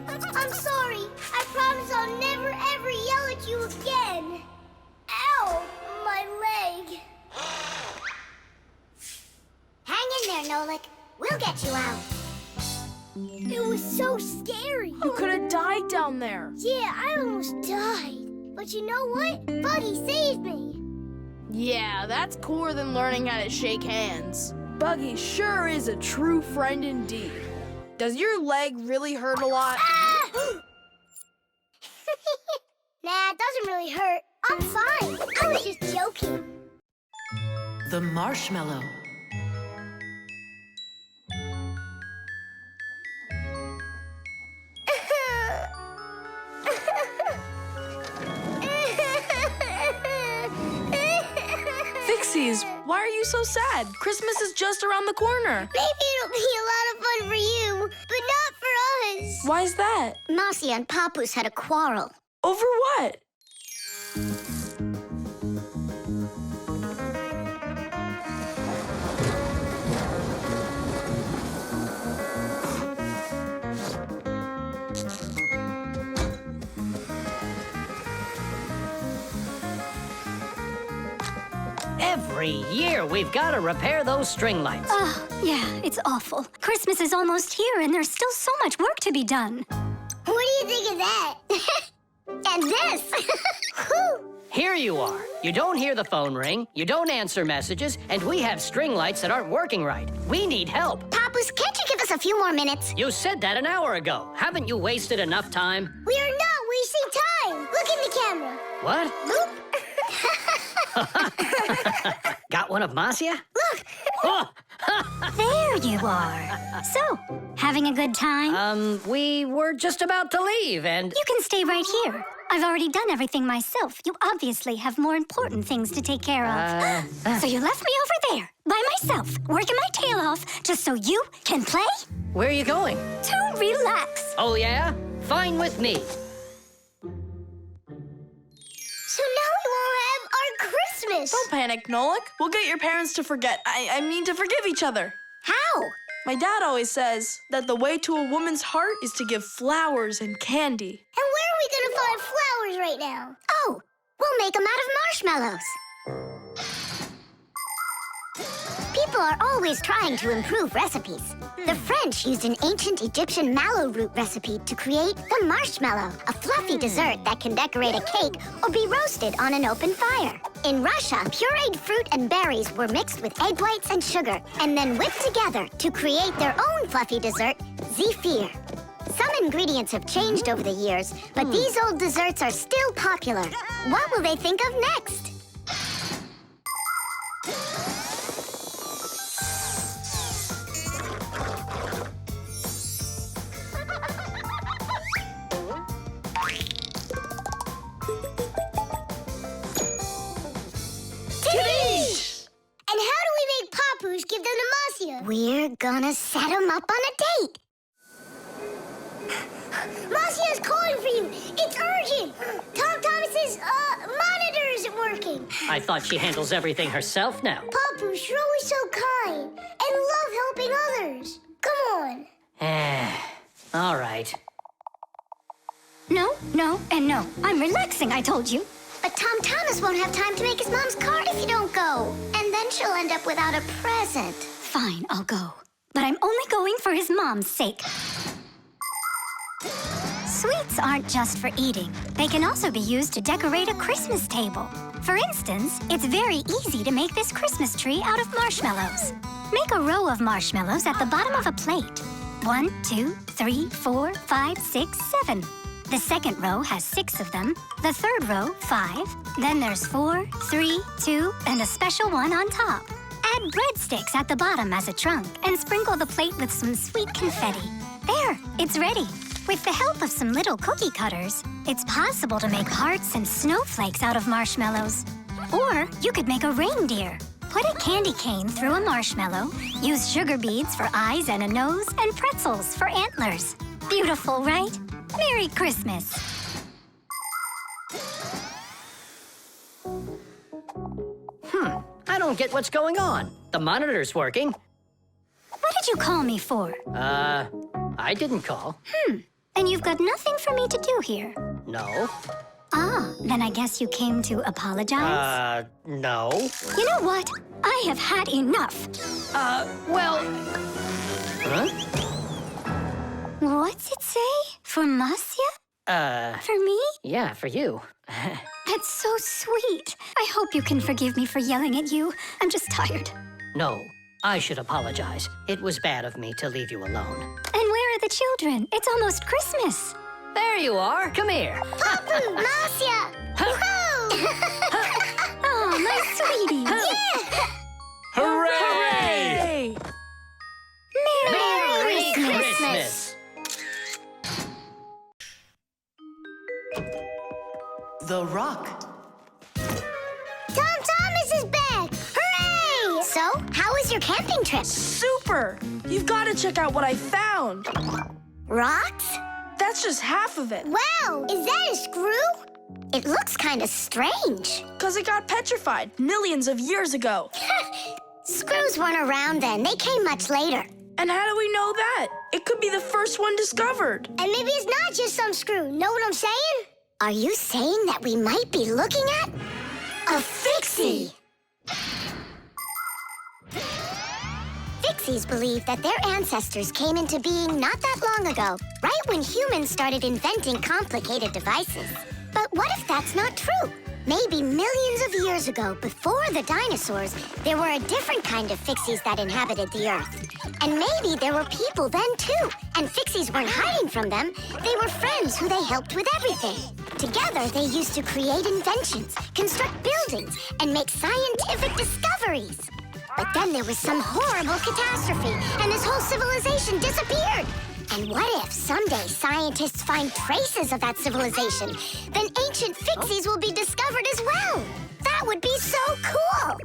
I'm sorry. I promise I'll never ever yell at you again. Ow, my leg. Hang in there, Nolik. We'll get you out. It was so scary. You could have died down there. Yeah, I almost died. But you know what? Buggy saved me. Yeah, that's cooler than learning how to shake hands. Buggy sure is a true friend indeed. Does your leg really hurt a lot? Ah! Nah, it doesn't really hurt. I'm fine. I was just joking. The marshmallow. Fixies, why are you so sad? Christmas is just around the corner. Maybe it'll be a lot of fun for you, but not for us. Why's that? Marcia and Papoose had a quarrel. Over what? Every year, we've got to repair those string lights. Oh, yeah, it's awful. Christmas is almost here, and there's still so much work to be done. What do you think of that? And this? Here you are. You don't hear the phone ring, you don't answer messages, and we have string lights that aren't working right. We need help. Papoose, can't you give us a few more minutes? You said that an hour ago. Haven't you wasted enough time? We are not wasting time. Look in the camera. What? Look. Got one of Marcia? Look. Oh. There you are. So, having a good time? We were just about to leave, and... You can stay right here. I've already done everything myself. You obviously have more important things to take care of. So you left me over there, by myself, working my tail off, just so you can play? Where are you going? To relax. Oh, yeah? Fine with me. So now we won't have our Christmas. Don't panic, Nolik. We'll get your parents to forget. I mean to forgive each other. How? My dad always says that the way to a woman's heart is to give flowers and candy. And where are we gonna find flowers right now? Oh, we'll make them out of marshmallows. People are always trying to improve recipes. The French used an ancient Egyptian mallow root recipe to create the marshmallow, a fluffy dessert that can decorate a cake or be roasted on an open fire. In Russia, pureed fruit and berries were mixed with egg whites and sugar and then whipped together to create their own fluffy dessert, zefir. Some ingredients have changed over the years, but these old desserts are still popular. What will they think of next? And how do we make Papoose give them to Marcia? We're gonna set them up on a date. Marcia's calling for you. It's urgent. Tom Thomas's monitor isn't working. I thought she handles everything herself now. Papoose, you're always so kind and love helping others. Come on. All right. No, no, and no. I'm relaxing, I told you. But Tom Thomas won't have time to make his mom's card if you don't go. And then she'll end up without a present. Fine, I'll go. But I'm only going for his mom's sake. Sweets aren't just for eating. They can also be used to decorate a Christmas table. For instance, it's very easy to make this Christmas tree out of marshmallows. Make a row of marshmallows at the bottom of a plate. 1, 2, 3, 4, 5, 6, 7. The second row has 6 of them. The third row, 5. Then there's 4, 3, 2, and a special one on top. Add breadsticks at the bottom as a trunk and sprinkle the plate with some sweet confetti. There, it's ready. With the help of some little cookie cutters, it's possible to make hearts and snowflakes out of marshmallows. Or you could make a reindeer. Put a candy cane through a marshmallow, use sugar beads for eyes and a nose, and pretzels for antlers. Beautiful, right? Merry Christmas! I don't get what's going on. The monitor's working. What did you call me for? I didn't call. And you've got nothing for me to do here. No. Ah, then I guess you came to apologize? No. You know what? I have had enough. Well... Huh? What's it say? For Marcia? For me? Yeah, for you. That's so sweet. I hope you can forgive me for yelling at you. I'm just tired. No, I should apologize. It was bad of me to leave you alone. And where are the children? It's almost Christmas. There you are. Come here. Papu, Marcia! Whoa! Oh, my sweetie. Yeah! The rock. Tom Thomas is back! Hooray! So, how was your camping trip? Super! You've got to check out what I found. Rocks? That's just half of it. Wow! Is that a screw? It looks kind of strange. Because it got petrified millions of years ago. Screws weren't around then. They came much later. And how do we know that? It could be the first one discovered. And maybe it's not just some screw. Know what I'm saying? Are you saying that we might be looking at a Fixie? Fixies believe that their ancestors came into being not that long ago, right when humans started inventing complicated devices. But what if that's not true? Maybe millions of years ago, before the dinosaurs, there were a different kind of Fixies that inhabited the Earth. And maybe there were people then, too. And Fixies weren't hiding from them. They were friends who they helped with everything. Together, they used to create inventions, construct buildings, and make scientific discoveries. But then there was some horrible catastrophe, and this whole civilization disappeared. And what if someday scientists find traces of that civilization? Then ancient Fixies will be discovered as well. That would be so cool.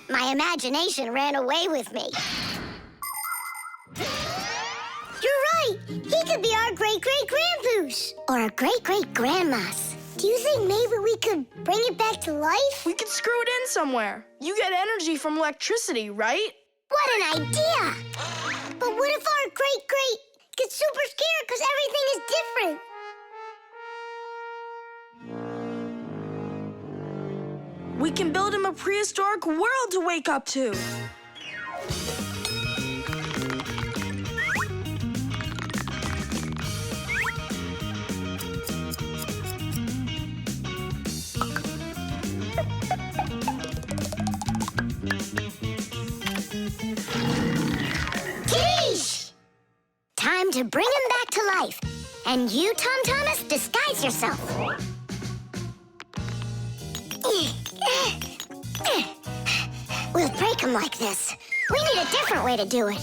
My imagination ran away with me. You're right. He could be our great-great-grandpoos. Or our great-great-grandmas. Do you think maybe we could bring it back to life? We could screw it in somewhere. You get energy from electricity, right? What an idea! But what if our great-great gets super scared because everything is different? We can build him a prehistoric world to wake up to. Time to bring him back to life. And you, Tom Thomas, disguise yourself. We'll break him like this. We need a different way to do it.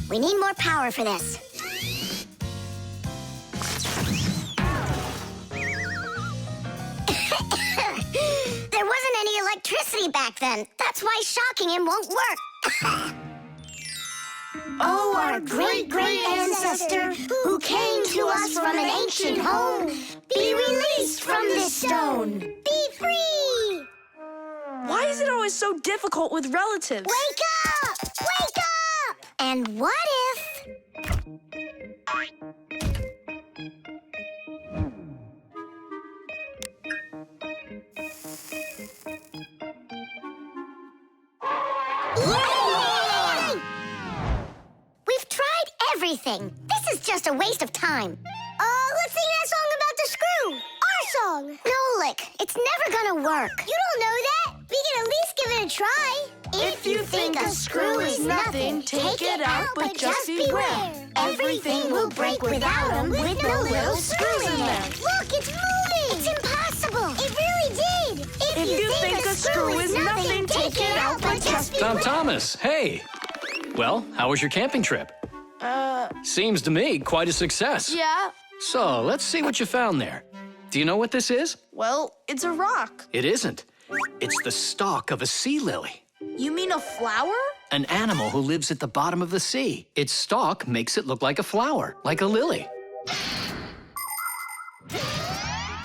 We need more power for this. There wasn't any electricity back then. That's why shocking him won't work. Oh, our great-great ancestor, who came to us from an ancient home, be released from this stone. Be free! Why is it always so difficult with relatives? Wake up! Wake up! And what if... Yay! We've tried everything. This is just a waste of time. Let's sing that song about the screw. Our song. Nolik, it's never gonna work. You don't know that. We can at least give it a try. If you think a screw is nothing, take it out, but just beware. Everything will break without them, with no little screws in there. Look, it's moving. It's impossible. It really did. If you think a screw is nothing, take it out, but just beware. Tom Thomas, hey. Well, how was your camping trip? Seems to me quite a success. Yeah. So, let's see what you found there. Do you know what this is? Well, it's a rock. It isn't. It's the stalk of a sea lily. You mean a flower? An animal who lives at the bottom of the sea. Its stalk makes it look like a flower, like a lily.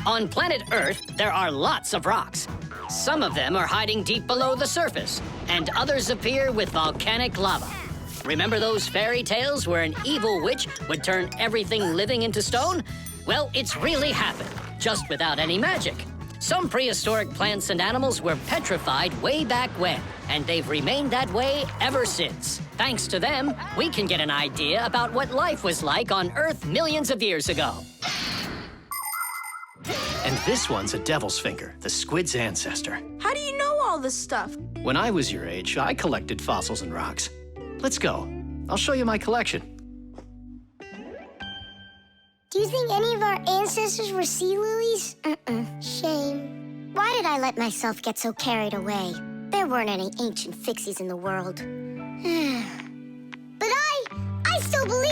On planet Earth, there are lots of rocks. Some of them are hiding deep below the surface, and others appear with volcanic lava. Remember those fairy tales where an evil witch would turn everything living into stone? Well, it's really happened, just without any magic. Some prehistoric plants and animals were petrified way back when, and they've remained that way ever since. Thanks to them, we can get an idea about what life was like on Earth millions of years ago. And this one's a devil's finger, the squid's ancestor. How do you know all this stuff? When I was your age, I collected fossils and rocks. Let's go. I'll show you my collection. Do you think any of our ancestors were sea lilies? Shame. Why did I let myself get so carried away? There weren't any ancient Fixies in the world. But I still believe